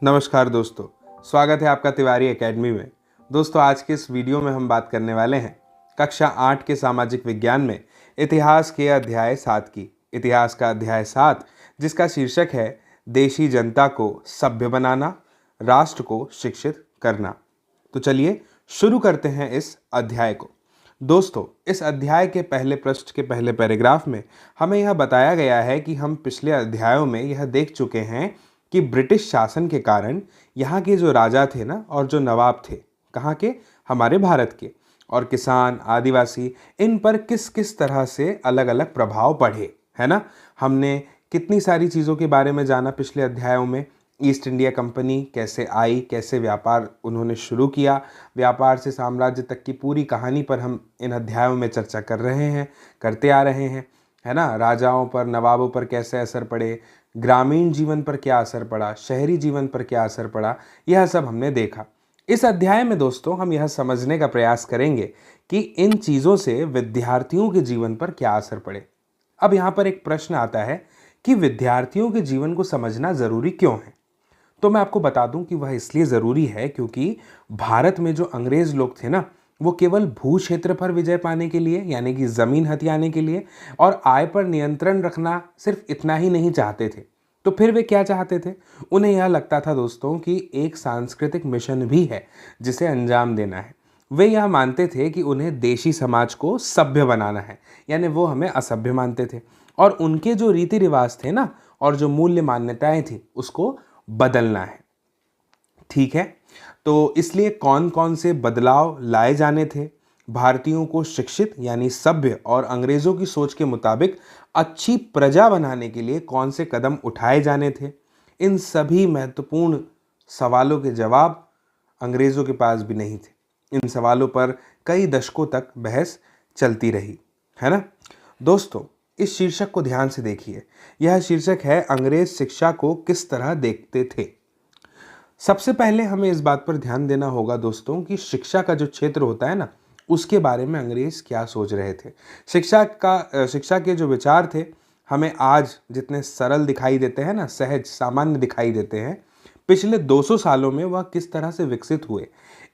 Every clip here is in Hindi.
नमस्कार दोस्तों, स्वागत है आपका तिवारी एकेडमी में। दोस्तों, आज के इस वीडियो में हम बात करने वाले हैं कक्षा 8 के सामाजिक विज्ञान में इतिहास के अध्याय 7 की। इतिहास का अध्याय 7 जिसका शीर्षक है देशी जनता को सभ्य बनाना, राष्ट्र को शिक्षित करना। तो चलिए शुरू करते हैं इस अध्याय को। दोस्तों, इस अध्याय के पहले पृष्ठ के पहले पैराग्राफ में हमें यह बताया गया है कि हम पिछले अध्यायों में यह देख चुके हैं कि ब्रिटिश शासन के कारण यहाँ के जो राजा थे ना और जो नवाब थे, कहाँ के, हमारे भारत के, और किसान, आदिवासी, इन पर किस किस तरह से अलग अलग प्रभाव पड़े, है ना। हमने कितनी सारी चीज़ों के बारे में जाना पिछले अध्यायों में। ईस्ट इंडिया कंपनी कैसे आई, कैसे व्यापार उन्होंने शुरू किया, व्यापार से साम्राज्य तक की पूरी कहानी पर हम इन अध्यायों में चर्चा कर रहे हैं, करते आ रहे हैं, है ना। राजाओं पर, नवाबों पर कैसे असर पड़े, ग्रामीण जीवन पर क्या असर पड़ा, शहरी जीवन पर क्या असर पड़ा, यह सब हमने देखा। इस अध्याय में दोस्तों हम यह समझने का प्रयास करेंगे कि इन चीज़ों से विद्यार्थियों के जीवन पर क्या असर पड़े। अब यहाँ पर एक प्रश्न आता है कि विद्यार्थियों के जीवन को समझना ज़रूरी क्यों है। तो मैं आपको बता दूं कि वह इसलिए ज़रूरी है क्योंकि भारत में जो अंग्रेज़ लोग थे ना, वो केवल भू क्षेत्र पर विजय पाने के लिए, यानी कि ज़मीन हथियाने के लिए और आय पर नियंत्रण रखना, सिर्फ इतना ही नहीं चाहते थे। तो फिर वे क्या चाहते थे? उन्हें यह लगता था दोस्तों कि एक सांस्कृतिक मिशन भी है जिसे अंजाम देना है। वे यह मानते थे कि उन्हें देशी समाज को सभ्य बनाना है, यानी वो हमें असभ्य मानते थे, और उनके जो रीति रिवाज थे ना और जो मूल्य मान्यताएं थी उसको बदलना है। ठीक है, तो इसलिए कौन कौन से बदलाव लाए जाने थे? भारतीयों को शिक्षित यानी सभ्य और अंग्रेजों की सोच के मुताबिक अच्छी प्रजा बनाने के लिए कौन से कदम उठाए जाने थे? इन सभी महत्वपूर्ण सवालों के जवाब अंग्रेजों के पास भी नहीं थे। इन सवालों पर कई दशकों तक बहस चलती रही, है ना। दोस्तों, इस शीर्षक को ध्यान से देखिए। यह शीर्षक है अंग्रेज शिक्षा को किस तरह देखते थे। सबसे पहले हमें इस बात पर ध्यान देना होगा दोस्तों कि शिक्षा का जो क्षेत्र होता है ना, उसके बारे में अंग्रेज क्या सोच रहे थे। शिक्षा के जो विचार थे हमें आज जितने सरल दिखाई देते हैं ना, सहज सामान्य दिखाई देते हैं, पिछले 200 सालों में वह किस तरह से विकसित हुए।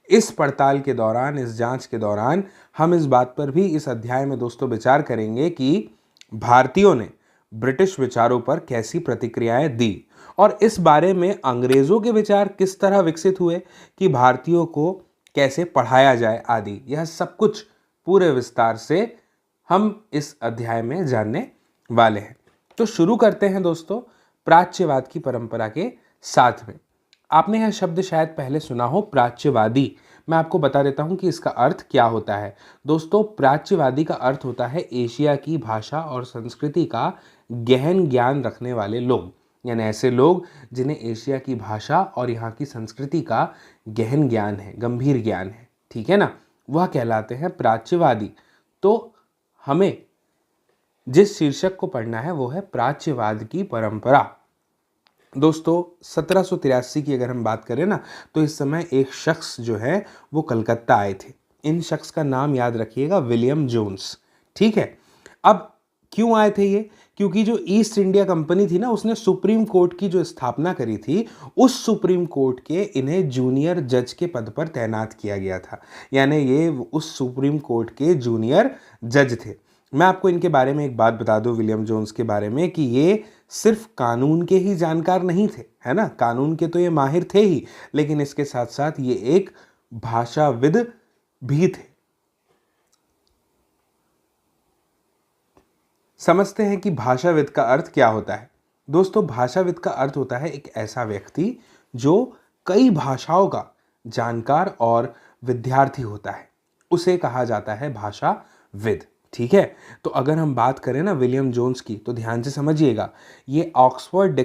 इस पड़ताल के दौरान, इस जांच के दौरान हम इस बात पर भी इस अध्याय में दोस्तों विचार करेंगे कि भारतीयों ने ब्रिटिश विचारों पर कैसी प्रतिक्रियाएं दी और इस बारे में अंग्रेजों के विचार किस तरह विकसित हुए कि भारतीयों को कैसे पढ़ाया जाए आदि। यह सब कुछ पूरे विस्तार से हम इस अध्याय में जानने वाले हैं। तो शुरू करते हैं दोस्तों प्राच्यवाद की परंपरा के साथ में। आपने यह शब्द शायद पहले सुना हो, प्राच्यवादी। मैं आपको बता देता हूं कि इसका अर्थ क्या होता है। दोस्तों, प्राच्यवादी का अर्थ होता है एशिया की भाषा और संस्कृति का गहन ज्ञान रखने वाले लोग, यानी ऐसे लोग जिन्हें एशिया की भाषा और यहाँ की संस्कृति का गहन ज्ञान है, गंभीर ज्ञान है, ठीक है ना, वह कहलाते हैं प्राच्यवादी। तो हमें जिस शीर्षक को पढ़ना है वो है प्राच्यवाद की परंपरा। दोस्तों, 1783 की अगर हम बात करें ना, तो इस समय एक शख्स जो है वो कलकत्ता आए थे। इन शख्स का नाम याद रखिएगा, विलियम जोन्स। ठीक है, अब क्यों आए थे ये? क्योंकि जो ईस्ट इंडिया कंपनी थी ना, उसने सुप्रीम कोर्ट की जो स्थापना करी थी, उस सुप्रीम कोर्ट के इन्हें जूनियर जज के पद पर तैनात किया गया था, यानी ये उस सुप्रीम कोर्ट के जूनियर जज थे। मैं आपको इनके बारे में एक बात बता दूं, विलियम जोन्स के बारे में, कि ये सिर्फ कानून के ही जानकार नहीं थे, है ना, कानून के तो ये माहिर थे ही, लेकिन इसके साथ साथ ये एक भाषाविद भी थे। समझते हैं कि भाषाविद का अर्थ क्या होता है। दोस्तों, भाषाविद का अर्थ होता है एक ऐसा व्यक्ति जो कई भाषाओं का जानकार और विद्यार्थी होता है, उसे कहा जाता है भाषाविद। ठीक है, तो अगर हम बात करें ना विलियम जोन्स की, तो ध्यान से समझिएगा। ये ऑक्सफोर्ड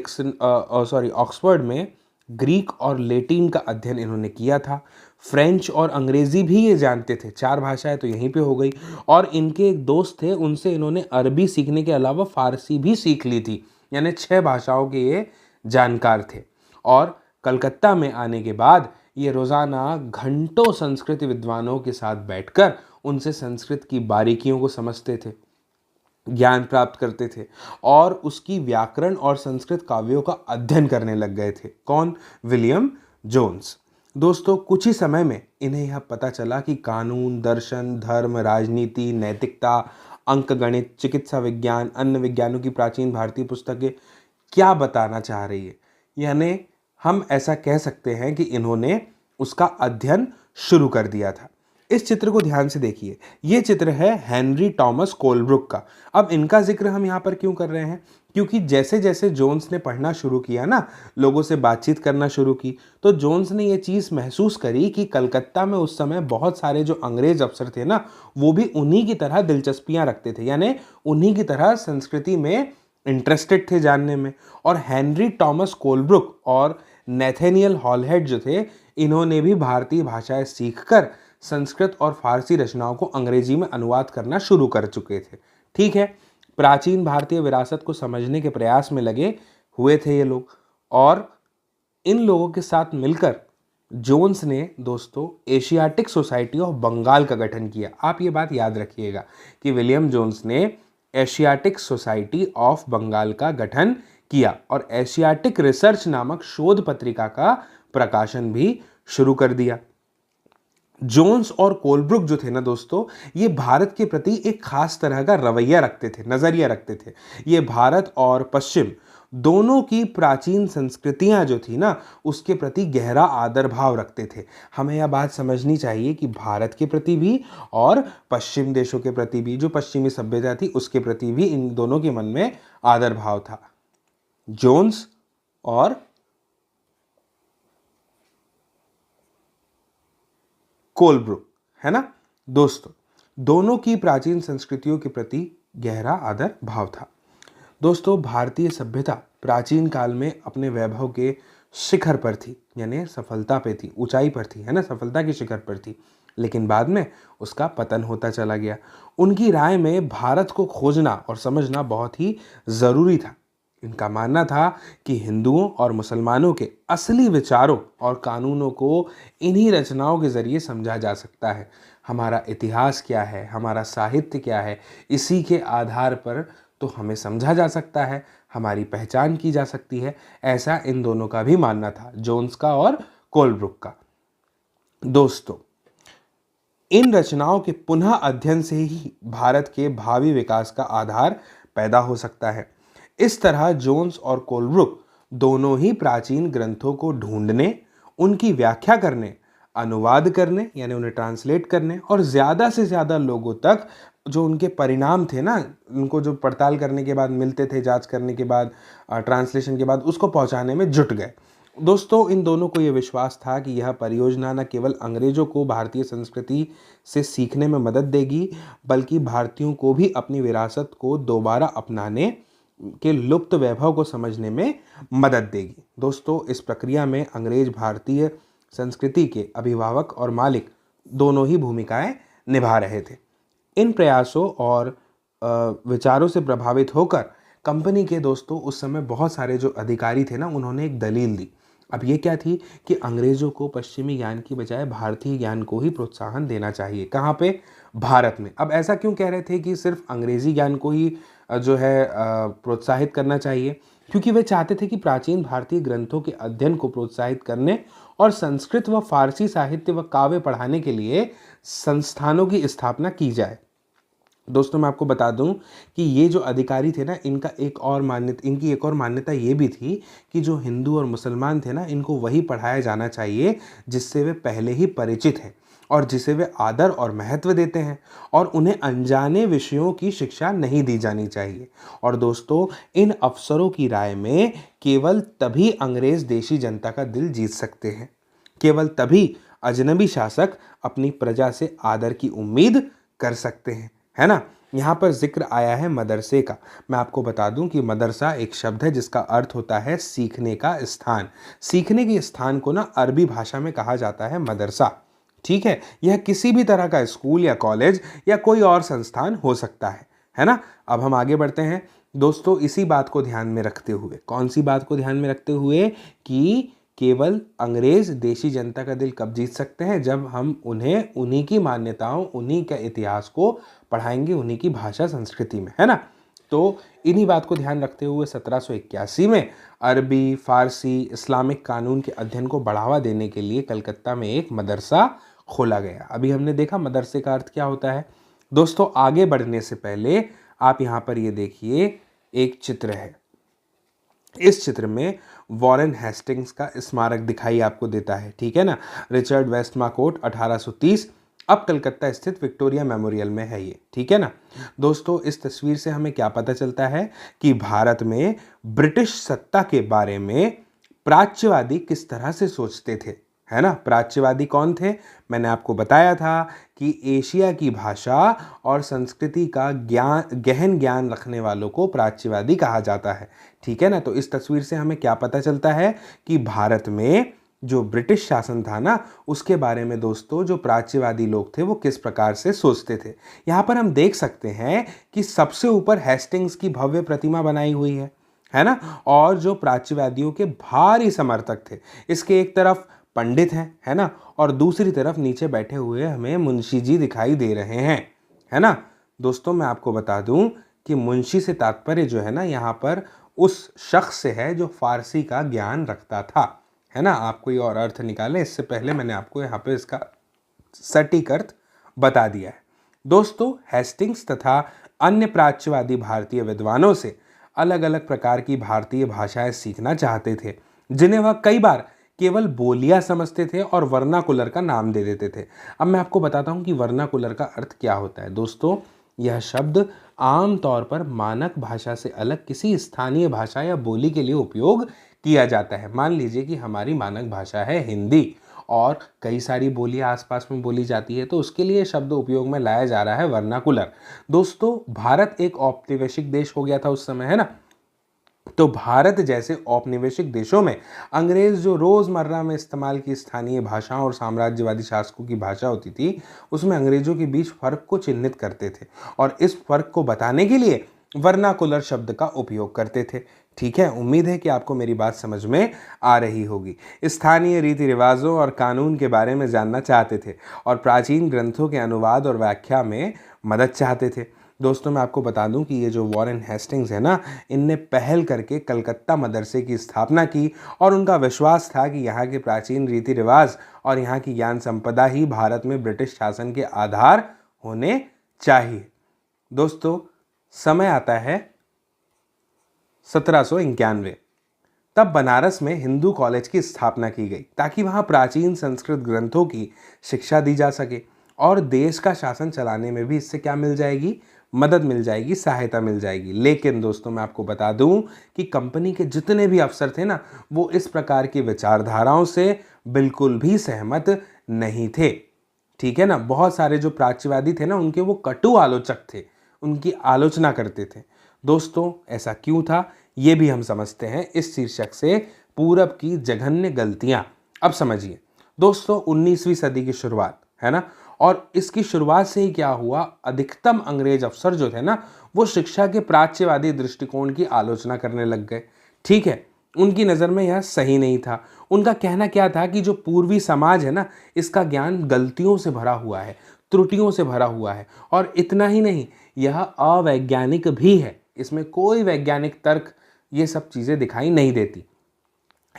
में ग्रीक और लैटिन का अध्ययन इन्होंने किया था। फ्रेंच और अंग्रेजी भी ये जानते थे, 4 भाषाएं तो यहीं पे हो गई। और इनके एक दोस्त थे, उनसे इन्होंने अरबी सीखने के अलावा फारसी भी सीख ली थी, यानी 6 भाषाओं के ये जानकार थे। और कलकत्ता में आने के बाद ये रोज़ाना घंटों संस्कृत विद्वानों के साथ बैठकर उनसे संस्कृत की बारीकियों को समझते थे। ज्ञान प्राप्त करते थे और उसकी व्याकरण और संस्कृत काव्यों का अध्ययन करने लग गए थे। कौन? William Jones. दोस्तों कुछ ही समय में इन्हें यह पता चला कि कानून, दर्शन, धर्म, राजनीति, नैतिकता, अंकगणित, चिकित्सा विज्ञान, अन्य विज्ञानों की प्राचीन भारतीय पुस्तकें क्या बताना चाह रही है। यानी हम ऐसा कह सकते हैं कि इन्होंने उसका अध्ययन शुरू कर दिया था। इस चित्र को ध्यान से देखिए, ये चित्र है हेनरी टॉमस कोलब्रुक का। अब इनका जिक्र हम यहाँ पर क्यों कर रहे हैं? क्योंकि जैसे जैसे जोन्स ने पढ़ना शुरू किया ना, लोगों से बातचीत करना शुरू की, तो जोन्स ने ये चीज़ महसूस करी कि कलकत्ता में उस समय बहुत सारे जो अंग्रेज अफसर थे ना, वो भी उन्हीं की तरह दिलचस्पियां रखते थे, यानी उन्हीं की तरह संस्कृति में इंटरेस्टेड थे जानने में। और हेनरी टॉमस कोलब्रुक और नेथेनियल हॉलहेड जो थे, इन्होंने भी भारतीय भाषाएं सीखकर संस्कृत और फारसी रचनाओं को अंग्रेजी में अनुवाद करना शुरू कर चुके थे। ठीक है, प्राचीन भारतीय विरासत को समझने के प्रयास में लगे हुए थे ये लोग। और इन लोगों के साथ मिलकर जोन्स ने दोस्तों एशियाटिक सोसाइटी ऑफ बंगाल का गठन किया। आप ये बात याद रखिएगा कि विलियम जोन्स ने एशियाटिक सोसाइटी ऑफ बंगाल का गठन किया और एशियाटिक रिसर्च नामक शोध पत्रिका का प्रकाशन भी शुरू कर दिया। जोन्स और कोलब्रुक जो थे ना दोस्तों, ये भारत के प्रति एक खास तरह का रवैया रखते थे, नजरिया रखते थे। ये भारत और पश्चिम दोनों की प्राचीन संस्कृतियां जो थी ना, उसके प्रति गहरा आदर भाव रखते थे। हमें यह बात समझनी चाहिए कि भारत के प्रति भी और पश्चिम देशों के प्रति भी, जो पश्चिमी सभ्यता थी उसके प्रति भी इन दोनों के मन में आदर भाव था। जोन्स और कोलब्रुक, है ना दोस्तों, दोनों की प्राचीन संस्कृतियों के प्रति गहरा आदर भाव था। दोस्तों भारतीय सभ्यता प्राचीन काल में अपने वैभव के शिखर पर थी, यानी सफलता पे थी, ऊंचाई पर थी, है ना, सफलता के शिखर पर थी। लेकिन बाद में उसका पतन होता चला गया। उनकी राय में भारत को खोजना और समझना बहुत ही ज़रूरी था। इनका मानना था कि हिंदुओं और मुसलमानों के असली विचारों और कानूनों को इन्हीं रचनाओं के ज़रिए समझा जा सकता है। हमारा इतिहास क्या है, हमारा साहित्य क्या है, इसी के आधार पर तो हमें समझा जा सकता है, हमारी पहचान की जा सकती है। ऐसा इन दोनों का भी मानना था, जोन्स का और कोलब्रुक का। दोस्तों इन रचनाओं के पुनः अध्ययन से ही भारत के भावी विकास का आधार पैदा हो सकता है। इस तरह जोन्स और कोलब्रुक दोनों ही प्राचीन ग्रंथों को ढूंढने, उनकी व्याख्या करने, अनुवाद करने यानी उन्हें ट्रांसलेट करने और ज़्यादा से ज़्यादा लोगों तक जो उनके परिणाम थे ना, उनको जो पड़ताल करने के बाद मिलते थे, जांच करने के बाद, ट्रांसलेशन के बाद, उसको पहुंचाने में जुट गए। दोस्तों इन दोनों को यह विश्वास था कि यह परियोजना न केवल अंग्रेजों को भारतीय संस्कृति से सीखने में मदद देगी, बल्कि भारतीयों को भी अपनी विरासत को दोबारा अपनाने के लुप्त वैभव को समझने में मदद देगी। दोस्तों इस प्रक्रिया में अंग्रेज भारतीय संस्कृति के अभिभावक और मालिक दोनों ही भूमिकाएं निभा रहे थे। इन प्रयासों और विचारों से प्रभावित होकर कंपनी के दोस्तों उस समय बहुत सारे जो अधिकारी थे ना, उन्होंने एक दलील दी। अब ये क्या थी कि अंग्रेजों को पश्चिमी ज्ञान की बजाय भारतीय ज्ञान को ही प्रोत्साहन देना चाहिए। कहाँ पे? भारत में। अब ऐसा क्यों कह रहे थे कि सिर्फ अंग्रेजी ज्ञान को ही जो है प्रोत्साहित करना चाहिए? क्योंकि वे चाहते थे कि प्राचीन भारतीय ग्रंथों के अध्ययन को प्रोत्साहित करने और संस्कृत व फारसी साहित्य व काव्य पढ़ाने के लिए संस्थानों की स्थापना की जाए। दोस्तों मैं आपको बता दूं कि ये जो अधिकारी थे ना, इनकी एक और मान्यता ये भी थी कि जो हिंदू और मुसलमान थे ना, इनको वही पढ़ाया जाना चाहिए जिससे वे पहले ही परिचित हैं और जिसे वे आदर और महत्व देते हैं, और उन्हें अनजाने विषयों की शिक्षा नहीं दी जानी चाहिए। और दोस्तों इन अफसरों की राय में केवल तभी अंग्रेज देशी जनता का दिल जीत सकते हैं, केवल तभी अजनबी शासक अपनी प्रजा से आदर की उम्मीद कर सकते हैं, है ना। यहाँ पर जिक्र आया है मदरसे का। मैं आपको बता दूं कि मदरसा एक शब्द है जिसका अर्थ होता है सीखने का स्थान। सीखने के स्थान को ना अरबी भाषा में कहा जाता है मदरसा। ठीक है, यह किसी भी तरह का स्कूल या कॉलेज या कोई और संस्थान हो सकता है ना। अब हम आगे बढ़ते हैं दोस्तों, इसी बात को ध्यान में रखते हुए। कौन सी बात को ध्यान में रखते हुए? कि केवल अंग्रेज देशी जनता का दिल कब जीत सकते हैं? जब हम उन्हें उन्हीं की मान्यताओं, उन्हीं के इतिहास को पढ़ाएंगे, उन्हीं की भाषा संस्कृति में, है ना। तो इन्हीं बात को ध्यान रखते हुए 1781 में अरबी, फारसी, इस्लामिक कानून के अध्ययन को बढ़ावा देने के लिए कलकत्ता में एक मदरसा खोला गया। अभी हमने देखा मदरसे का अर्थ क्या होता है। दोस्तों आगे बढ़ने से पहले आप यहाँ पर ये देखिए, एक चित्र है। इस चित्र में वॉरेन हेस्टिंग्स का स्मारक दिखाई आपको देता है, ठीक है ना। रिचर्ड वेस्टमॉन्ट 1830, अब कलकत्ता स्थित विक्टोरिया मेमोरियल में है ये, ठीक है ना। दोस्तों इस तस्वीर से हमें क्या पता चलता है कि भारत में ब्रिटिश सत्ता के बारे में प्राच्यवादी किस तरह से सोचते थे, है ना। प्राच्यवादी कौन थे, मैंने आपको बताया था कि एशिया की भाषा और संस्कृति का गहन ज्ञान रखने वालों को प्राच्यवादी कहा जाता है, ठीक है ना। तो इस तस्वीर से हमें क्या पता चलता है कि भारत में जो ब्रिटिश शासन था ना, उसके बारे में दोस्तों जो प्राच्यवादी लोग थे वो किस प्रकार से सोचते थे। यहाँ पर हम देख सकते हैं कि सबसे ऊपर हेस्टिंग्स की भव्य प्रतिमा बनाई हुई है ना। और जो प्राच्यवादियों के भारी समर्थक थे, इसके एक तरफ पंडित हैं, है ना, और दूसरी तरफ नीचे बैठे हुए हमें मुंशी जी दिखाई दे रहे हैं, है ना। दोस्तों मैं आपको बता दूं कि मुंशी से तात्पर्य जो है ना यहाँ पर उस शख्स से है जो फारसी का ज्ञान रखता था, है ना। आप कोई और अर्थ निकालें इससे पहले मैंने आपको यहाँ पे इसका सटीक अर्थ बता दिया है। दोस्तों हेस्टिंग्स तथा अन्य प्राच्यवादी भारतीय विद्वानों से अलग अलग प्रकार की भारतीय भाषाएं सीखना चाहते थे, जिन्हें वह कई बार केवल बोलियां समझते थे और वर्नाकुलर का नाम दे देते थे। अब मैं आपको बताता हूं कि वर्नाकुलर का अर्थ क्या होता है। दोस्तों यह शब्द आम तौर पर मानक भाषा से अलग किसी स्थानीय भाषा या बोली के लिए उपयोग किया जाता है। मान लीजिए कि हमारी मानक भाषा है हिंदी और कई सारी बोलियां आसपास में बोली जाती है, तो उसके लिए शब्द उपयोग में लाया जा रहा है वर्नाकुलर। दोस्तों भारत एक औपनिवेशिक देश हो गया था उस समय, है ना। तो भारत जैसे औपनिवेशिक देशों में अंग्रेज जो रोजमर्रा में इस्तेमाल की स्थानीय भाषाओं और साम्राज्यवादी शासकों की भाषा होती थी, उसमें अंग्रेजों के बीच फर्क को चिन्हित करते थे और इस फर्क को बताने के लिए वर्नाकुलर शब्द का उपयोग करते थे, ठीक है। उम्मीद है कि आपको मेरी बात समझ में आ रही होगी। स्थानीय रीति रिवाजों और कानून के बारे में जानना चाहते थे और प्राचीन ग्रंथों के अनुवाद और व्याख्या में मदद चाहते थे। दोस्तों मैं आपको बता दूं कि ये जो वॉरेन हेस्टिंग्स है ना, इनने पहल करके कलकत्ता मदरसे की स्थापना की और उनका विश्वास था कि यहाँ के प्राचीन रीति रिवाज और यहाँ की ज्ञान संपदा ही भारत में ब्रिटिश शासन के आधार होने चाहिए। दोस्तों समय आता है 1791। तब बनारस में हिंदू कॉलेज की स्थापना की गई ताकि वहाँ प्राचीन संस्कृत ग्रंथों की शिक्षा दी जा सके और देश का शासन चलाने में भी इससे क्या मिल जाएगी, मदद मिल जाएगी, सहायता मिल जाएगी। लेकिन दोस्तों मैं आपको बता दूं कि कंपनी के जितने भी अफसर थे ना, वो इस प्रकार की विचारधाराओं से बिल्कुल भी सहमत नहीं थे, ठीक है ना। बहुत सारे जो प्राच्यवादी थे ना, उनके वो कटु आलोचक थे, उनकी आलोचना करते थे। दोस्तों ऐसा क्यों था ये भी हम समझते हैं इस शीर्षक से, पूरब की जघन्य गलतियां। अब समझिए दोस्तों 19वीं सदी की शुरुआत है ना, और इसकी शुरुआत से ही क्या हुआ, अधिकतम अंग्रेज अफसर जो थे ना, वो शिक्षा के प्राच्यवादी दृष्टिकोण की आलोचना करने लग गए, ठीक है। उनकी नज़र में यह सही नहीं था। उनका कहना क्या था कि जो पूर्वी समाज है ना, इसका ज्ञान गलतियों से भरा हुआ है, त्रुटियों से भरा हुआ है, और इतना ही नहीं, यह अवैज्ञानिक भी है, इसमें कोई वैज्ञानिक तर्क ये सब चीज़ें दिखाई नहीं देती।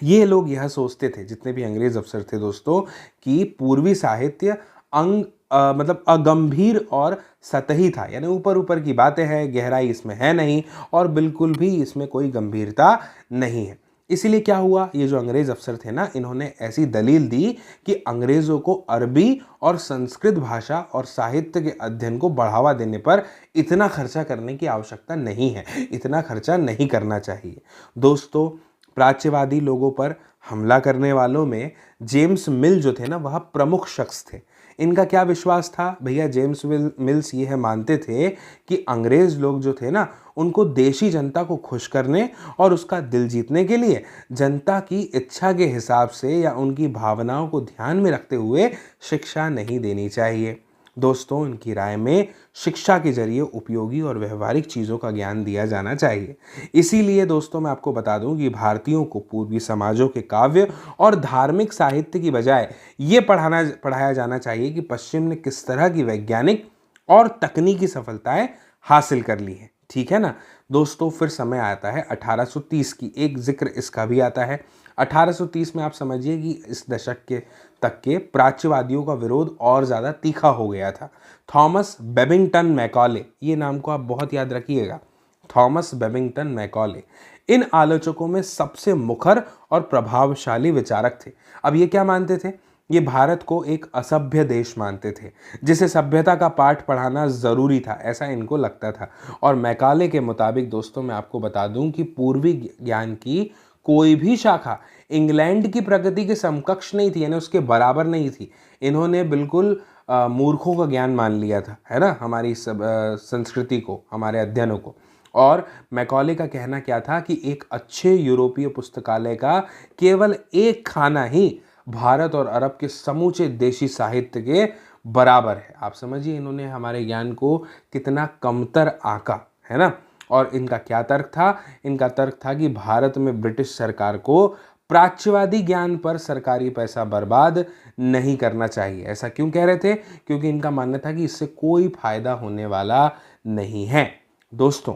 ये लोग यह सोचते थे, जितने भी अंग्रेज अफसर थे दोस्तों, कि पूर्वी साहित्य मतलब अगंभीर और सतही था, यानी ऊपर ऊपर की बातें हैं, गहराई इसमें है नहीं और बिल्कुल भी इसमें कोई गंभीरता नहीं है। इसीलिए क्या हुआ, ये जो अंग्रेज अफसर थे ना, इन्होंने ऐसी दलील दी कि अंग्रेजों को अरबी और संस्कृत भाषा और साहित्य के अध्ययन को बढ़ावा देने पर इतना खर्चा करने की आवश्यकता नहीं है, इतना खर्चा नहीं करना चाहिए। दोस्तों प्राच्यवादी लोगों पर हमला करने वालों में जेम्स मिल जो थे ना, वह प्रमुख शख्स थे। इनका क्या विश्वास था भैया, जेम्स मिल्स ये मानते थे कि अंग्रेज लोग जो थे ना, उनको देशी जनता को खुश करने और उसका दिल जीतने के लिए जनता की इच्छा के हिसाब से या उनकी भावनाओं को ध्यान में रखते हुए शिक्षा नहीं देनी चाहिए। दोस्तों उनकी राय में शिक्षा के जरिए उपयोगी और व्यवहारिक चीज़ों का ज्ञान दिया जाना चाहिए। इसीलिए दोस्तों मैं आपको बता दूं कि भारतीयों को पूर्वी समाजों के काव्य और धार्मिक साहित्य की बजाय ये पढ़ाया जाना चाहिए कि पश्चिम ने किस तरह की वैज्ञानिक और तकनीकी सफलताएं हासिल कर ली है, ठीक है ना दोस्तों। फिर समय आता है 1830 की, एक जिक्र इसका भी आता है। 1830 में आप समझिए कि इस दशक के तक के प्राच्यवादियों का विरोध और ज़्यादा तीखा हो गया था। थॉमस बेबिंगटन मैकॉले, ये नाम को आप बहुत याद रखिएगा, थॉमस बेबिंगटन मैकॉले इन आलोचकों में सबसे मुखर और प्रभावशाली विचारक थे। अब ये क्या मानते थे? ये भारत को एक असभ्य देश मानते थे जिसे सभ्यता का पाठ पढ़ाना जरूरी था, ऐसा इनको लगता था। और मैकाले के मुताबिक दोस्तों मैं आपको बता दूं कि पूर्वी ज्ञान की कोई भी शाखा इंग्लैंड की प्रगति के समकक्ष नहीं थी, यानी उसके बराबर नहीं थी। इन्होंने बिल्कुल मूर्खों का ज्ञान मान लिया था, है ना, हमारी संस्कृति को, हमारे अध्ययनों को। और मैकॉले का कहना क्या था कि एक अच्छे यूरोपीय पुस्तकालय का केवल एक खाना ही भारत और अरब के समूचे देशी साहित्य के बराबर है। आप समझिए इन्होंने हमारे ज्ञान को कितना कमतर आंका, है ना। और इनका क्या तर्क था? इनका तर्क था कि भारत में ब्रिटिश सरकार को प्राच्यवादी ज्ञान पर सरकारी पैसा बर्बाद नहीं करना चाहिए। ऐसा क्यों कह रहे थे? क्योंकि इनका मानना था कि इससे कोई फायदा होने वाला नहीं है। दोस्तों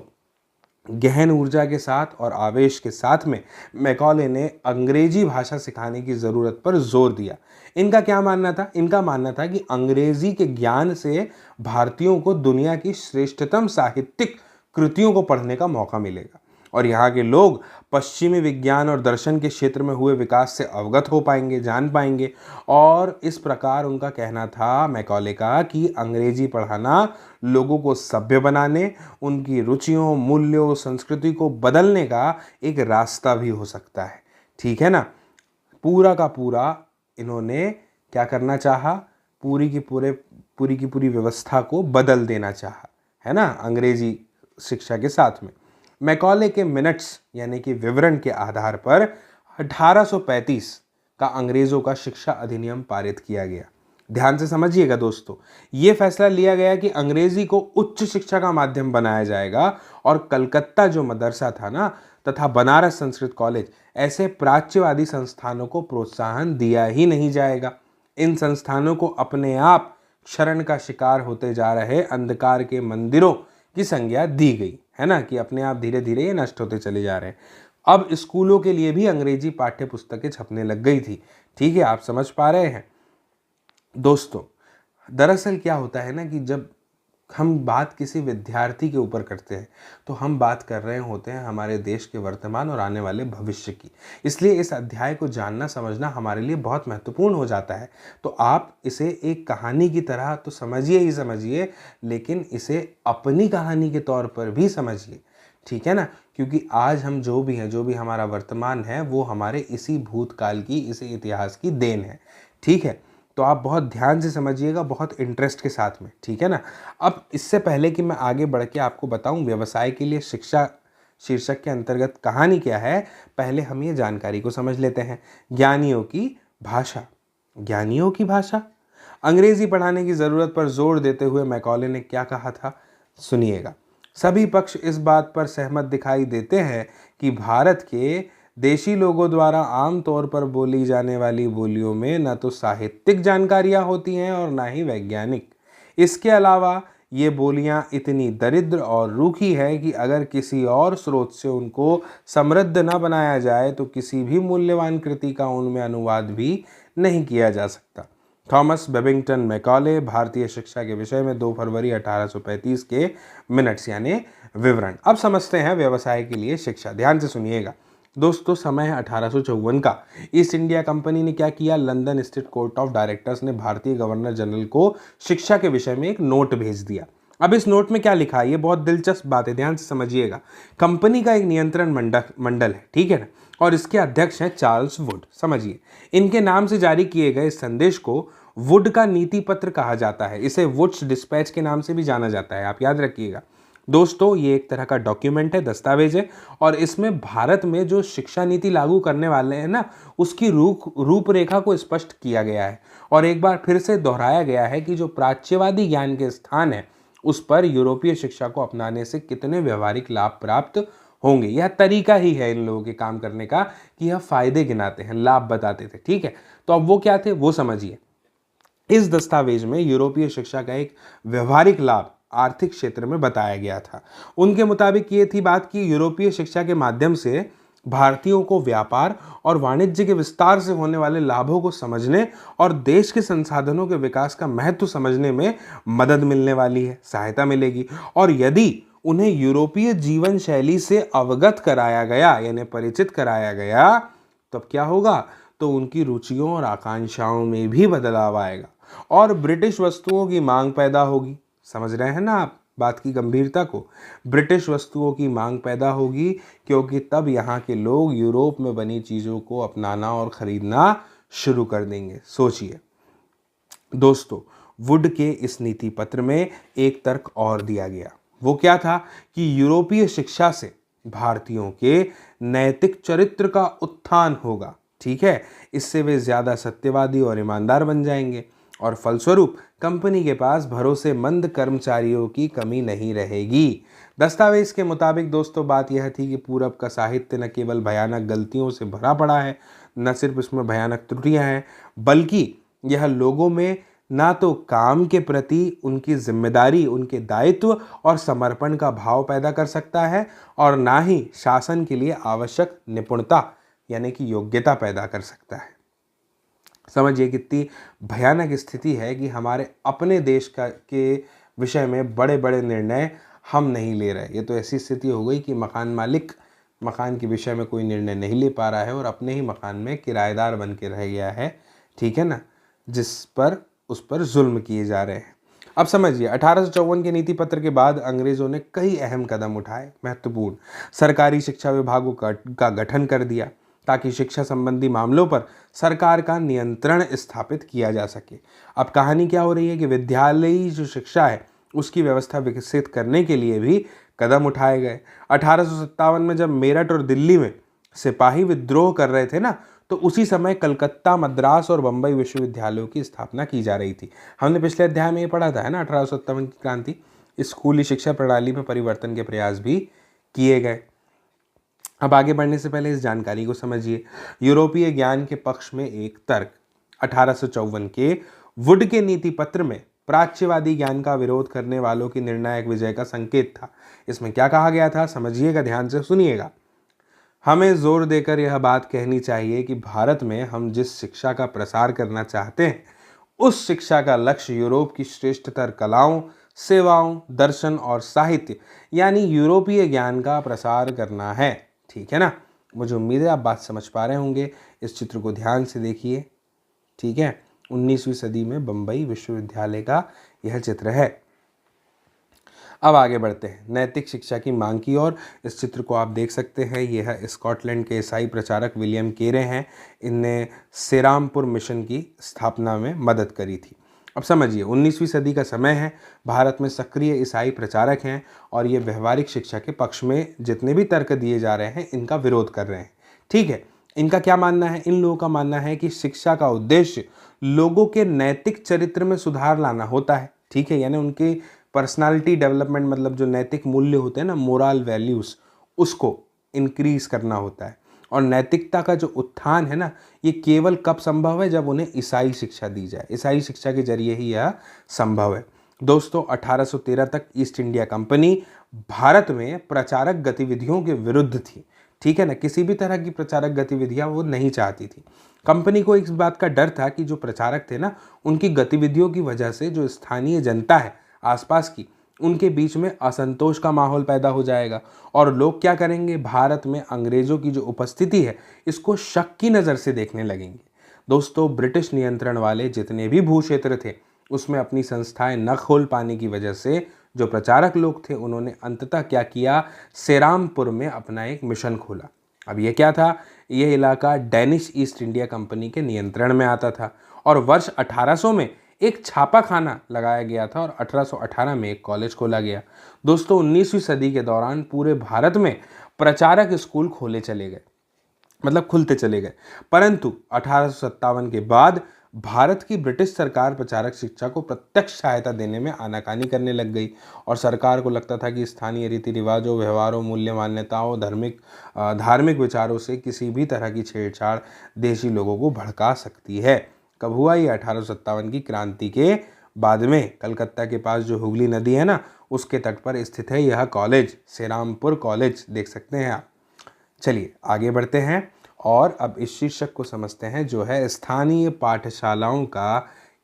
गहन ऊर्जा के साथ और आवेश के साथ में मैकॉले ने अंग्रेजी भाषा सिखाने की ज़रूरत पर जोर दिया। इनका क्या मानना था? इनका मानना था कि अंग्रेजी के ज्ञान से भारतीयों को दुनिया की श्रेष्ठतम साहित्यिक कृतियों को पढ़ने का मौका मिलेगा और यहाँ के लोग पश्चिमी विज्ञान और दर्शन के क्षेत्र में हुए विकास से अवगत हो पाएंगे, जान पाएंगे। और इस प्रकार उनका कहना था मैकॉले का कि अंग्रेजी पढ़ाना लोगों को सभ्य बनाने, उनकी रुचियों, मूल्यों, संस्कृति को बदलने का एक रास्ता भी हो सकता है। ठीक है ना। पूरा का पूरा इन्होंने क्या करना चाहा? पूरी की पूरी व्यवस्था को बदल देना चाहा, है ना, अंग्रेजी शिक्षा के साथ में। मैकॉले के मिनट्स यानी कि विवरण के आधार पर 1835 का अंग्रेजों का शिक्षा अधिनियम पारित किया गया। ध्यान से समझिएगा दोस्तों, ये फैसला लिया गया कि अंग्रेजी को उच्च शिक्षा का माध्यम बनाया जाएगा और कलकत्ता जो मदरसा था ना, तथा बनारस संस्कृत कॉलेज, ऐसे प्राच्यवादी संस्थानों को प्रोत्साहन दिया ही नहीं जाएगा। इन संस्थानों को अपने आप शरण का शिकार होते जा रहे अंधकार के मंदिरों की संज्ञा दी गई, है ना, कि अपने आप धीरे धीरे ये नष्ट होते चले जा रहे हैं। अब स्कूलों के लिए भी अंग्रेजी पाठ्य पुस्तकें छपने लग गई थी। ठीक है, आप समझ पा रहे हैं दोस्तों। दरअसल क्या होता है ना कि जब हम बात किसी विद्यार्थी के ऊपर करते हैं तो हम बात कर रहे होते हैं हमारे देश के वर्तमान और आने वाले भविष्य की। इसलिए इस अध्याय को जानना समझना हमारे लिए बहुत महत्वपूर्ण हो जाता है। तो आप इसे एक कहानी की तरह तो समझिए ही समझिए, लेकिन इसे अपनी कहानी के तौर पर भी समझिए। ठीक है ना, क्योंकि आज हम जो भी हैं, जो भी हमारा वर्तमान है, वो हमारे इसी भूतकाल की, इसी इतिहास की देन है। ठीक है, तो आप बहुत ध्यान से समझिएगा, बहुत इंटरेस्ट के साथ में। ठीक है ना। अब इससे पहले कि मैं आगे बढ़ के आपको बताऊं व्यवसाय के लिए शिक्षा शीर्षक के अंतर्गत कहानी क्या है, पहले हम ये जानकारी को समझ लेते हैं। ज्ञानियों की भाषा। ज्ञानियों की भाषा, अंग्रेजी पढ़ाने की जरूरत पर जोर देते हुए मैकॉले ने क्या कहा था, सुनिएगा। सभी पक्ष इस बात पर सहमत दिखाई देते हैं कि भारत के देशी लोगों द्वारा आम तौर पर बोली जाने वाली बोलियों में न तो साहित्यिक जानकारियां होती हैं और ना ही वैज्ञानिक। इसके अलावा ये बोलियां इतनी दरिद्र और रूखी है कि अगर किसी और स्रोत से उनको समृद्ध न बनाया जाए तो किसी भी मूल्यवान कृति का उनमें अनुवाद भी नहीं किया जा सकता। थॉमस बेबिंगटन मैकॉले, भारतीय शिक्षा के विषय में 2 फरवरी 1835 के मिनट्स यानी विवरण। अब समझते हैं व्यवसाय के लिए शिक्षा। ध्यान से सुनिएगा दोस्तों, समय है 1854 का। ईस्ट इंडिया कंपनी ने क्या किया, London state court of directors ने भारतीय गवर्नर जनरल को शिक्षा के विषय में एक नोट भेज दिया। अब इस नोट में क्या लिखा है, ये बहुत दिलचस्प बात है, ध्यान से समझिएगा। कंपनी का एक नियंत्रण मंडल है, ठीक है ना, और इसके अध्यक्ष हैं चार्ल्स वुड। समझिए, इनके नाम से जारी किए गए इस संदेश को वुड का नीति पत्र कहा जाता है। इसे वुड्स डिस्पैच के नाम से भी जाना जाता है, आप याद रखिएगा दोस्तों। ये एक तरह का डॉक्यूमेंट है, दस्तावेज है, और इसमें भारत में जो शिक्षा नीति लागू करने वाले हैं ना, उसकी रूपरेखा को स्पष्ट किया गया है और एक बार फिर से दोहराया गया है कि जो प्राच्यवादी ज्ञान के स्थान है उस पर यूरोपीय शिक्षा को अपनाने से कितने व्यवहारिक लाभ प्राप्त होंगे। यह तरीका ही है इन लोगों के काम करने का कि यह फायदे गिनाते हैं, लाभ बताते थे। ठीक है, तो अब वो क्या थे वो समझिए। इस दस्तावेज में यूरोपीय शिक्षा का एक व्यवहारिक लाभ आर्थिक क्षेत्र में बताया गया था। उनके मुताबिक ये थी बात कि यूरोपीय शिक्षा के माध्यम से भारतीयों को व्यापार और वाणिज्य के विस्तार से होने वाले लाभों को समझने और देश के संसाधनों के विकास का महत्व समझने में मदद मिलने वाली है, सहायता मिलेगी। और यदि उन्हें यूरोपीय जीवन शैली से अवगत कराया गया यानी परिचित कराया गया, तब क्या होगा, तो उनकी रुचियों और आकांक्षाओं में भी बदलाव आएगा और ब्रिटिश वस्तुओं की मांग पैदा होगी। समझ रहे हैं ना आप बात की गंभीरता को? ब्रिटिश वस्तुओं की मांग पैदा होगी क्योंकि तब यहाँ के लोग यूरोप में बनी चीज़ों को अपनाना और खरीदना शुरू कर देंगे। सोचिए दोस्तों, वुड के इस नीति पत्र में एक तर्क और दिया गया। वो क्या था कि यूरोपीय शिक्षा से भारतीयों के नैतिक चरित्र का उत्थान होगा। ठीक है, इससे वे ज़्यादा सत्यवादी और ईमानदार बन जाएंगे और फलस्वरूप कंपनी के पास भरोसेमंद कर्मचारियों की कमी नहीं रहेगी। दस्तावेज के मुताबिक दोस्तों बात यह थी कि पूरब का साहित्य न केवल भयानक गलतियों से भरा पड़ा है, न सिर्फ इसमें भयानक त्रुटियां हैं, बल्कि यह लोगों में ना तो काम के प्रति उनकी जिम्मेदारी, उनके दायित्व और समर्पण का भाव पैदा कर सकता है और ना ही शासन के लिए आवश्यक निपुणता यानी कि योग्यता पैदा कर सकता है। समझिए कितनी भयानक स्थिति है कि हमारे अपने देश के विषय में बड़े बड़े निर्णय हम नहीं ले रहे। ये तो ऐसी स्थिति हो गई कि मकान मालिक मकान के विषय में कोई निर्णय नहीं ले पा रहा है और अपने ही मकान में किराएदार बन के रह गया है, ठीक है ना, उस पर जुल्म किए जा रहे हैं। अब समझिए 1854 के नीति पत्र के बाद अंग्रेजों ने कई अहम कदम उठाए, महत्वपूर्ण। सरकारी शिक्षा विभागों का गठन कर दिया ताकि शिक्षा संबंधी मामलों पर सरकार का नियंत्रण स्थापित किया जा सके। अब कहानी क्या हो रही है कि विद्यालयी जो शिक्षा है उसकी व्यवस्था विकसित करने के लिए भी कदम उठाए गए। 1857 में जब मेरठ और दिल्ली में सिपाही विद्रोह कर रहे थे ना, तो उसी समय कलकत्ता, मद्रास और बंबई विश्वविद्यालयों की स्थापना की जा रही थी। हमने पिछले अध्याय में ये पढ़ा था है ना, 1857 की क्रांति। स्कूली शिक्षा प्रणाली में परिवर्तन के प्रयास भी किए गए। अब आगे बढ़ने से पहले इस जानकारी को समझिए। यूरोपीय ज्ञान के पक्ष में एक तर्क 1854 के वुड के नीति पत्र में प्राच्यवादी ज्ञान का विरोध करने वालों की निर्णायक विजय का संकेत था। इसमें क्या कहा गया था, समझिएगा, ध्यान से सुनिएगा। हमें जोर देकर यह बात कहनी चाहिए कि भारत में हम जिस शिक्षा का प्रसार करना चाहते हैं उस शिक्षा का लक्ष्य यूरोप की श्रेष्ठतर कलाओं, सेवाओं, दर्शन और साहित्य यानी यूरोपीय ज्ञान का प्रसार करना है। ठीक है ना, मुझे उम्मीद है आप बात समझ पा रहे होंगे। इस चित्र को ध्यान से देखिए। ठीक है, 19वीं सदी में बंबई विश्वविद्यालय का यह चित्र है। अब आगे बढ़ते हैं नैतिक शिक्षा की मांग की ओर। इस चित्र को आप देख सकते हैं, यह स्कॉटलैंड के ईसाई प्रचारक विलियम केरे हैं। इनने सेरामपुर मिशन की स्थापना में मदद करी थी। अब समझिए 19वीं सदी का समय है, भारत में सक्रिय ईसाई प्रचारक हैं और ये व्यवहारिक शिक्षा के पक्ष में जितने भी तर्क दिए जा रहे हैं इनका विरोध कर रहे हैं। ठीक है, इनका क्या मानना है? इन लोगों का मानना है कि शिक्षा का उद्देश्य लोगों के नैतिक चरित्र में सुधार लाना होता है। ठीक है, यानी उनकी पर्सनालिटी डेवलपमेंट, मतलब जो नैतिक मूल्य होते हैं ना, मोरल वैल्यूज़, उसको इंक्रीज करना होता है। और नैतिकता का जो उत्थान है ना, ये केवल कब संभव है? जब उन्हें ईसाई शिक्षा दी जाए। ईसाई शिक्षा के जरिए ही यह संभव है। दोस्तों 1813 तक ईस्ट इंडिया कंपनी भारत में प्रचारक गतिविधियों के विरुद्ध थी। ठीक है ना, किसी भी तरह की प्रचारक गतिविधियां वो नहीं चाहती थी। कंपनी को इस बात का डर था कि जो प्रचारक थे ना, उनकी गतिविधियों की वजह से जो स्थानीय जनता है आसपास की, उनके बीच में असंतोष का माहौल पैदा हो जाएगा और लोग क्या करेंगे, भारत में अंग्रेजों की जो उपस्थिति है इसको शक की नज़र से देखने लगेंगे। दोस्तों ब्रिटिश नियंत्रण वाले जितने भी भू क्षेत्र थे उसमें अपनी संस्थाएं न खोल पाने की वजह से जो प्रचारक लोग थे उन्होंने अंततः क्या किया, सेरामपुर में अपना एक मिशन खोला। अब यह क्या था? यह इलाका डेनिश ईस्ट इंडिया कंपनी के नियंत्रण में आता था और वर्ष 1800 में एक छापाखाना लगाया गया था और 1818 में एक कॉलेज खोला गया। दोस्तों 19वीं सदी के दौरान पूरे भारत में प्रचारक स्कूल खोले चले गए, मतलब खुलते चले गए। परंतु 1857 के बाद भारत की ब्रिटिश सरकार प्रचारक शिक्षा को प्रत्यक्ष सहायता देने में आनाकानी करने लग गई और सरकार को लगता था कि स्थानीय रीति रिवाजों, व्यवहारों, मूल्य मान्यताओं, धार्मिक विचारों से किसी भी तरह की छेड़छाड़ देशी लोगों को भड़का सकती है। कब हुआ ये? 1857 की क्रांति के बाद में कलकत्ता के पास जो हुगली नदी है ना, उसके तट पर स्थित है यह कॉलेज, श्रीरामपुर कॉलेज, देख सकते हैं आप। चलिए आगे बढ़ते हैं और अब इस शीर्षक को समझते हैं जो है स्थानीय पाठशालाओं का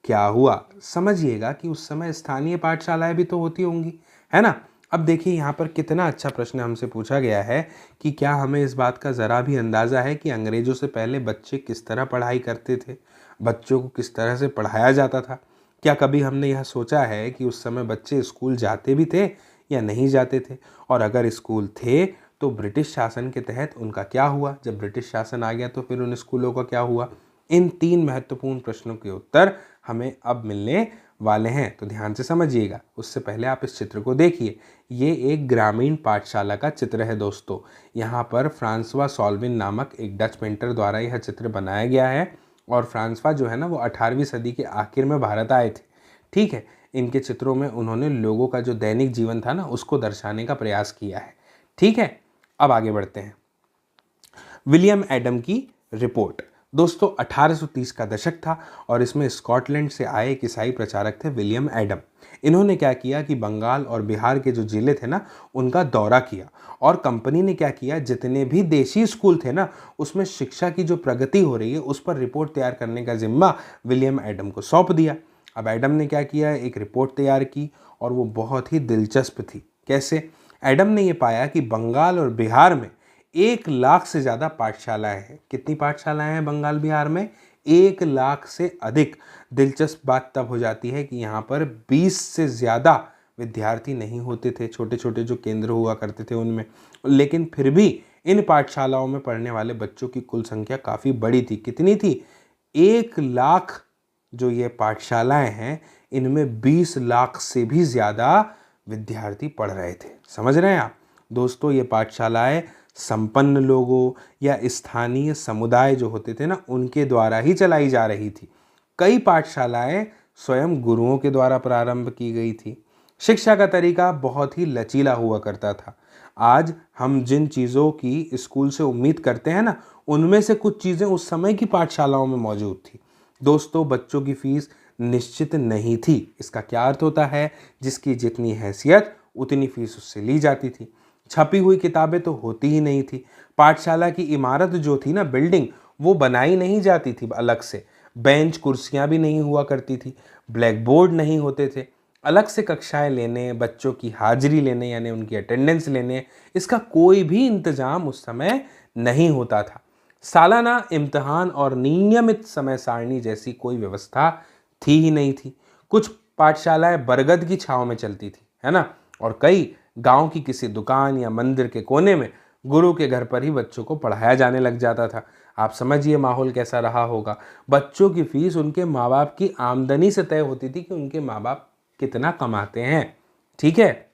क्या हुआ। समझिएगा कि उस समय स्थानीय पाठशालाएं भी तो होती होंगी, है ना। अब देखिए यहाँ पर कितना अच्छा प्रश्न हमसे पूछा गया है कि क्या हमें इस बात का ज़रा भी अंदाज़ा है कि अंग्रेज़ों से पहले बच्चे किस तरह पढ़ाई करते थे, बच्चों को किस तरह से पढ़ाया जाता था। क्या कभी हमने यह सोचा है कि उस समय बच्चे स्कूल जाते भी थे या नहीं जाते थे, और अगर स्कूल थे तो ब्रिटिश शासन के तहत उनका क्या हुआ, जब ब्रिटिश शासन आ गया तो फिर उन स्कूलों का क्या हुआ। इन 3 महत्वपूर्ण प्रश्नों के उत्तर हमें अब मिलने वाले हैं, तो ध्यान से समझिएगा। उससे पहले आप इस चित्र को देखिए, ये एक ग्रामीण पाठशाला का चित्र है दोस्तों। यहाँ पर फ्रांसवा सॉल्विन नामक एक डच पेंटर द्वारा यह चित्र बनाया गया है, और फ्रांसवा जो है ना वो 18वीं सदी के आखिर में भारत आए थे। ठीक है, इनके चित्रों में उन्होंने लोगों का जो दैनिक जीवन था ना उसको दर्शाने का प्रयास किया है। ठीक है, अब आगे बढ़ते हैं। विलियम एडम की रिपोर्ट। दोस्तों 1830 का दशक था और इसमें स्कॉटलैंड से आए एक ईसाई प्रचारक थे विलियम एडम। इन्होंने क्या किया कि बंगाल और बिहार के जो जिले थे ना उनका दौरा किया, और कंपनी ने क्या किया, जितने भी देशी स्कूल थे ना उसमें शिक्षा की जो प्रगति हो रही है उस पर रिपोर्ट तैयार करने का जिम्मा विलियम एडम को सौंप दिया। अब एडम ने क्या किया, एक रिपोर्ट तैयार की और वो बहुत ही दिलचस्प थी। कैसे? एडम ने ये पाया कि बंगाल और बिहार में 1 लाख से ज़्यादा पाठशालाएं हैं। कितनी पाठशालाएं हैं बंगाल बिहार में? 1 लाख से अधिक। दिलचस्प बात तब हो जाती है कि यहाँ पर 20 से ज़्यादा विद्यार्थी नहीं होते थे, छोटे छोटे जो केंद्र हुआ करते थे उनमें, लेकिन फिर भी इन पाठशालाओं में पढ़ने वाले बच्चों की कुल संख्या काफ़ी बड़ी थी। कितनी थी? 1 लाख। जो ये पाठशालाएं हैं इनमें 20 लाख से भी ज़्यादा विद्यार्थी पढ़ रहे थे। समझ रहे हैं आप दोस्तों? ये पाठशालाएं संपन्न लोगों या स्थानीय समुदाय जो होते थे ना उनके द्वारा ही चलाई जा रही थी। कई पाठशालाएं स्वयं गुरुओं के द्वारा प्रारंभ की गई थी। शिक्षा का तरीका बहुत ही लचीला हुआ करता था। आज हम जिन चीज़ों की स्कूल से उम्मीद करते हैं ना उनमें से कुछ चीज़ें उस समय की पाठशालाओं में मौजूद थी। दोस्तों बच्चों की फीस निश्चित नहीं थी। इसका क्या अर्थ होता है? जिसकी जितनी हैसियत उतनी फीस उससे ली जाती थी। छपी हुई किताबें तो होती ही नहीं थी। पाठशाला की इमारत जो थी ना, बिल्डिंग, वो बनाई नहीं जाती थी अलग से। बेंच कुर्सियां भी नहीं हुआ करती थी। ब्लैक बोर्ड नहीं होते थे। अलग से कक्षाएं लेने, बच्चों की हाजिरी लेने यानी उनकी अटेंडेंस लेने, इसका कोई भी इंतजाम उस समय नहीं होता था। सालाना इम्तिहान और नियमित समय सारणी जैसी कोई व्यवस्था थी ही नहीं थी। कुछ पाठशालाएं बरगद की छांव में चलती थी, है ना, और कई गांव की किसी दुकान या मंदिर के कोने में गुरु के घर पर ही बच्चों को पढ़ाया जाने लग जाता था। आप समझिए माहौल कैसा रहा होगा। बच्चों की फीस उनके माँ बाप की आमदनी से तय होती थी कि उनके माँ बाप कितना कमाते हैं। ठीक है,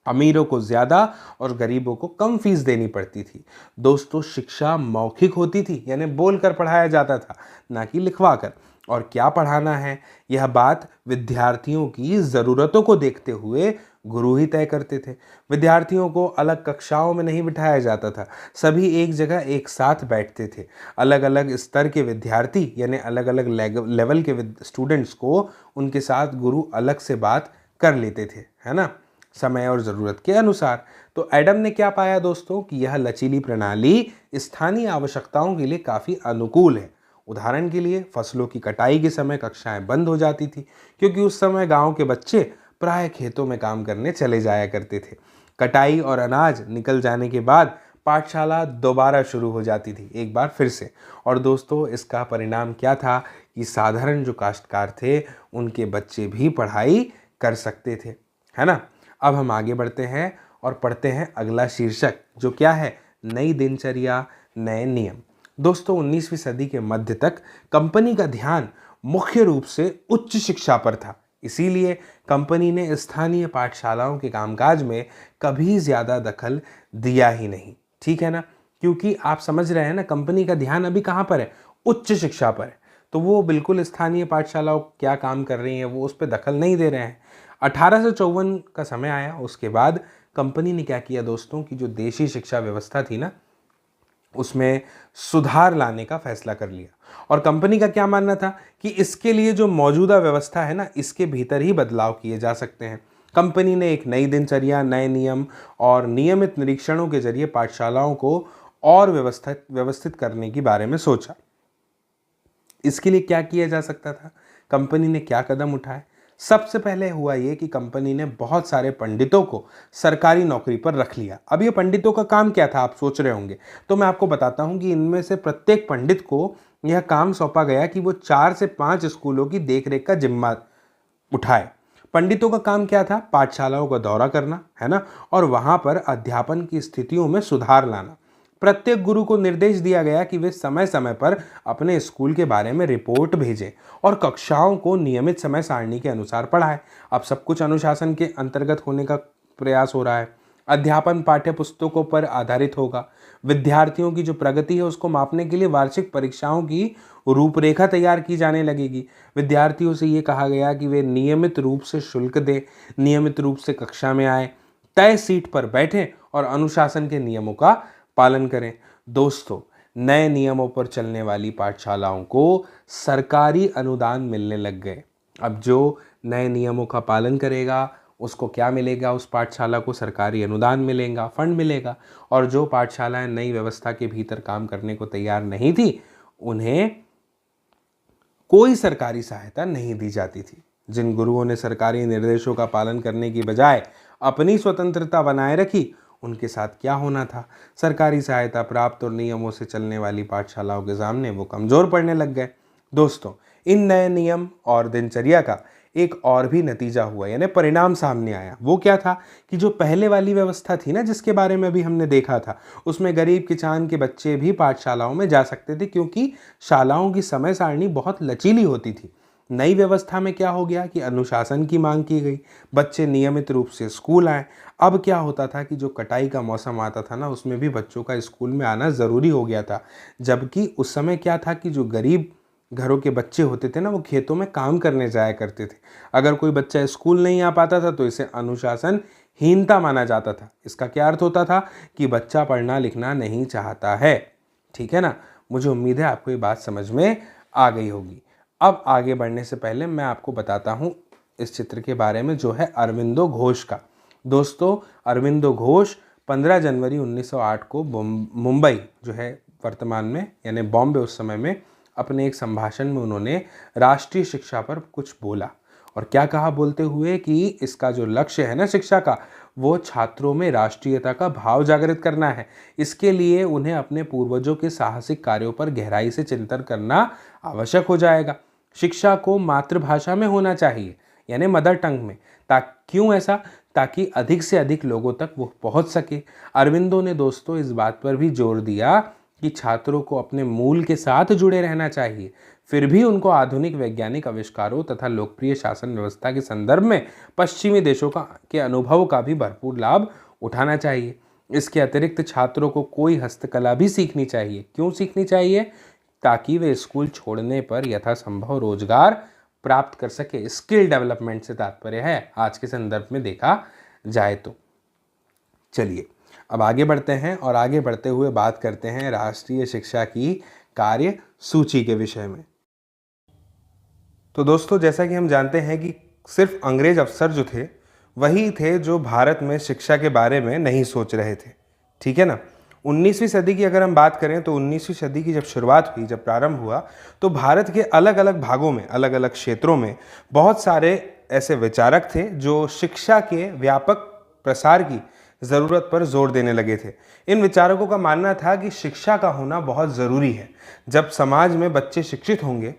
अमीरों को ज़्यादा और गरीबों को कम फीस देनी पड़ती थी। दोस्तों शिक्षा मौखिक होती थी, यानी बोलकर पढ़ाया जाता था, ना कि लिखवा कर। और क्या पढ़ाना है यह बात विद्यार्थियों की ज़रूरतों को देखते हुए गुरु ही तय करते थे। विद्यार्थियों को अलग कक्षाओं में नहीं बिठाया जाता था, सभी एक जगह एक साथ बैठते थे। अलग अलग स्तर के विद्यार्थी यानी अलग अलग लेवल के स्टूडेंट्स को उनके साथ गुरु अलग से बात कर लेते थे, है ना, समय और ज़रूरत के अनुसार। तो एडम ने क्या पाया दोस्तों कि यह लचीली प्रणाली स्थानीय आवश्यकताओं के लिए काफ़ी अनुकूल है। उदाहरण के लिए फसलों की कटाई के समय कक्षाएं बंद हो जाती थी, क्योंकि उस समय गांव के बच्चे प्राय खेतों में काम करने चले जाया करते थे। कटाई और अनाज निकल जाने के बाद पाठशाला दोबारा शुरू हो जाती थी, एक बार फिर से। और दोस्तों इसका परिणाम क्या था कि साधारण जो काश्तकार थे उनके बच्चे भी पढ़ाई कर सकते थे, है ना। अब हम आगे बढ़ते हैं और पढ़ते हैं अगला शीर्षक, जो क्या है? नई दिनचर्या, नए नियम। दोस्तों 19वीं सदी के मध्य तक कंपनी का ध्यान मुख्य रूप से उच्च शिक्षा पर था। इसीलिए कंपनी ने स्थानीय पाठशालाओं के कामकाज में कभी ज़्यादा दखल दिया ही नहीं। ठीक है ना, क्योंकि आप समझ रहे हैं ना कंपनी का ध्यान अभी कहाँ पर है? उच्च शिक्षा पर है। तो वो बिल्कुल स्थानीय पाठशालाओं क्या काम कर रही हैं वो उस पर दखल नहीं दे रहे हैं। 1854 का समय आया, उसके बाद कंपनी ने क्या किया दोस्तों कि जो देशी शिक्षा व्यवस्था थी ना उसमें सुधार लाने का फैसला कर लिया। और कंपनी का क्या मानना था कि इसके लिए जो मौजूदा व्यवस्था है ना, इसके भीतर ही बदलाव किए जा सकते हैं। कंपनी ने एक नई दिनचर्या, नए नियम और नियमित निरीक्षणों के जरिए पाठशालाओं को और व्यवस्थित करने के बारे में सोचा। इसके लिए क्या किया जा सकता था, कंपनी ने क्या कदम उठाए? सबसे पहले हुआ ये कि कंपनी ने बहुत सारे पंडितों को सरकारी नौकरी पर रख लिया। अब ये पंडितों का काम क्या था, आप सोच रहे होंगे, तो मैं आपको बताता हूं कि इनमें से प्रत्येक पंडित को यह काम सौंपा गया कि वो 4 से 5 स्कूलों की देखरेख का जिम्मा उठाए। पंडितों का काम क्या था? पाठशालाओं का दौरा करना, है ना, और वहां पर अध्यापन की स्थितियों में सुधार लाना। प्रत्येक गुरु को निर्देश दिया गया कि वे समय समय पर अपने स्कूल के बारे में रिपोर्ट भेजें और कक्षाओं को नियमित समय सारणी के अनुसार पढ़ाएं। अब सब कुछ अनुशासन के अंतर्गत होने का प्रयास हो रहा है। अध्यापन पाठ्य पुस्तकों पर आधारित होगा। विद्यार्थियों की जो प्रगति है उसको मापने के लिए वार्षिक परीक्षाओं की रूपरेखा तैयार की जाने लगेगी। विद्यार्थियों से ये कहा गया कि वे नियमित रूप से शुल्क दें, नियमित रूप से कक्षा में आए, तय सीट पर बैठें और अनुशासन के नियमों का पालन करें। दोस्तों, नए नियमों पर चलने वाली पाठशालाओं को सरकारी अनुदान मिलने लग गए। अब जो नए नियमों का पालन करेगा उसको क्या मिलेगा? उस पाठशाला को सरकारी अनुदान मिलेगा, फंड मिलेगा। और जो पाठशालाएं नई व्यवस्था के भीतर काम करने को तैयार नहीं थी, उन्हें कोई सरकारी सहायता नहीं दी जाती थी। जिन गुरुओं ने सरकारी निर्देशों का पालन करने की बजाय अपनी स्वतंत्रता बनाए रखी, उनके साथ क्या होना था? सरकारी सहायता प्राप्त और नियमों से चलने वाली पाठशालाओं के सामने वो कमजोर पड़ने लग गए। दोस्तों, इन नए नियम और दिनचर्या का एक और भी नतीजा हुआ, यानी परिणाम सामने आया। वो क्या था कि जो पहले वाली व्यवस्था थी ना, जिसके बारे में भी हमने देखा था, उसमें गरीब किसान के बच्चे भी पाठशालाओं में जा सकते थे क्योंकि शालाओं की समय सारणी बहुत लचीली होती थी। नई व्यवस्था में क्या हो गया कि अनुशासन की मांग की गई, बच्चे नियमित रूप से स्कूल आए। अब क्या होता था कि जो कटाई का मौसम आता था ना, उसमें भी बच्चों का स्कूल में आना ज़रूरी हो गया था। जबकि उस समय क्या था कि जो गरीब घरों के बच्चे होते थे ना, वो खेतों में काम करने जाया करते थे। अगर कोई बच्चा स्कूल नहीं आ पाता था तो इसे अनुशासन हीनता माना जाता था। इसका क्या अर्थ होता था कि बच्चा पढ़ना लिखना नहीं चाहता है। ठीक है ना? मुझे उम्मीद है आपको ये बात समझ में आ गई होगी। अब आगे बढ़ने से पहले मैं आपको बताता हूँ इस चित्र के बारे में, जो है अरविंदो घोष का। दोस्तों, अरविंदो घोष 15 जनवरी 1908 को मुंबई, जो है वर्तमान में यानी बॉम्बे उस समय में, अपने एक संभाषण में उन्होंने राष्ट्रीय शिक्षा पर कुछ बोला। और क्या कहा बोलते हुए कि इसका जो लक्ष्य है ना शिक्षा का, वो छात्रों में राष्ट्रीयता का भाव जागृत करना है। इसके लिए उन्हें अपने पूर्वजों के साहसिक कार्यों पर गहराई से चिंतन करना आवश्यक हो जाएगा। शिक्षा को मातृभाषा में होना चाहिए, यानी मदर टंग में। क्यों ऐसा? ताकि अधिक से अधिक लोगों तक वो पहुंच सके। अरविंदो ने दोस्तों इस बात पर भी जोर दिया कि छात्रों को अपने मूल के साथ जुड़े रहना चाहिए, फिर भी उनको आधुनिक वैज्ञानिक आविष्कारों तथा लोकप्रिय शासन व्यवस्था के संदर्भ में पश्चिमी देशों के अनुभव का भी भरपूर लाभ उठाना चाहिए। इसके अतिरिक्त छात्रों को कोई हस्तकला भी सीखनी चाहिए। क्यों सीखनी चाहिए? ताकि वे स्कूल छोड़ने पर यथासंभव रोजगार प्राप्त कर सके। स्किल डेवलपमेंट से तात्पर्य है आज के संदर्भ में देखा जाए तो। चलिए अब आगे बढ़ते हैं और आगे बढ़ते हुए बात करते हैं राष्ट्रीय शिक्षा की कार्य सूची के विषय में। तो दोस्तों, जैसा कि हम जानते हैं कि सिर्फ अंग्रेज अफसर जो थे वही थे जो भारत में शिक्षा के बारे में नहीं सोच रहे थे। ठीक है ना? 19वीं सदी की अगर हम बात करें तो 19वीं सदी की जब शुरुआत हुई, जब प्रारंभ हुआ, तो भारत के अलग अलग भागों में, अलग अलग क्षेत्रों में बहुत सारे ऐसे विचारक थे जो शिक्षा के व्यापक प्रसार की ज़रूरत पर जोर देने लगे थे। इन विचारकों का मानना था कि शिक्षा का होना बहुत ज़रूरी है। जब समाज में बच्चे शिक्षित होंगे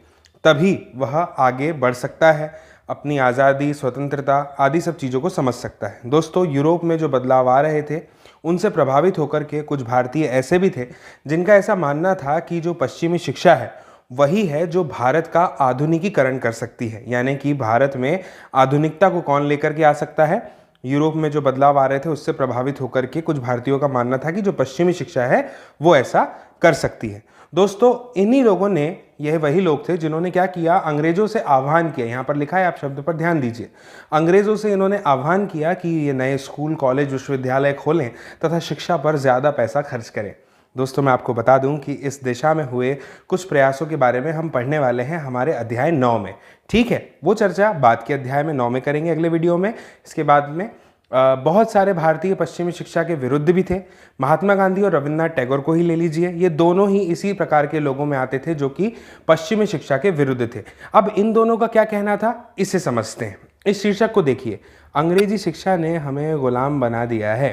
तभी वह आगे बढ़ सकता है, अपनी आज़ादी, स्वतंत्रता आदि सब चीज़ों को समझ सकता है। दोस्तों, यूरोप में जो बदलाव आ रहे थे उनसे प्रभावित होकर के कुछ भारतीय ऐसे भी थे जिनका ऐसा मानना था कि जो पश्चिमी शिक्षा है वही है जो भारत का आधुनिकीकरण कर सकती है। यानी कि भारत में आधुनिकता को कौन लेकर के आ सकता है? यूरोप में जो बदलाव आ रहे थे उससे प्रभावित होकर के कुछ भारतीयों का मानना था कि जो पश्चिमी शिक्षा है वो ऐसा कर सकती है। दोस्तों, इन्हीं लोगों ने, यह वही लोग थे जिन्होंने क्या किया, अंग्रेजों से आह्वान किया। यहाँ पर लिखा है, आप शब्द पर ध्यान दीजिए। अंग्रेजों से इन्होंने आह्वान किया कि ये नए स्कूल, कॉलेज, विश्वविद्यालय खोलें तथा शिक्षा पर ज़्यादा पैसा खर्च करें। दोस्तों मैं आपको बता दूं कि इस दिशा में हुए कुछ प्रयासों के बारे में हम पढ़ने वाले हैं हमारे अध्याय 9 में। ठीक है, वो चर्चा बाद के अध्याय में 9 में करेंगे अगले वीडियो में। इसके बाद में बहुत सारे भारतीय पश्चिमी शिक्षा के विरुद्ध भी थे। महात्मा गांधी और रविन्द्रनाथ टैगोर को ही ले लीजिए, ये दोनों ही इसी प्रकार के लोगों में आते थे जो कि पश्चिमी शिक्षा के विरुद्ध थे। अब इन दोनों का क्या कहना था, इसे समझते हैं। इस शीर्षक को देखिए, अंग्रेजी शिक्षा ने हमें गुलाम बना दिया है।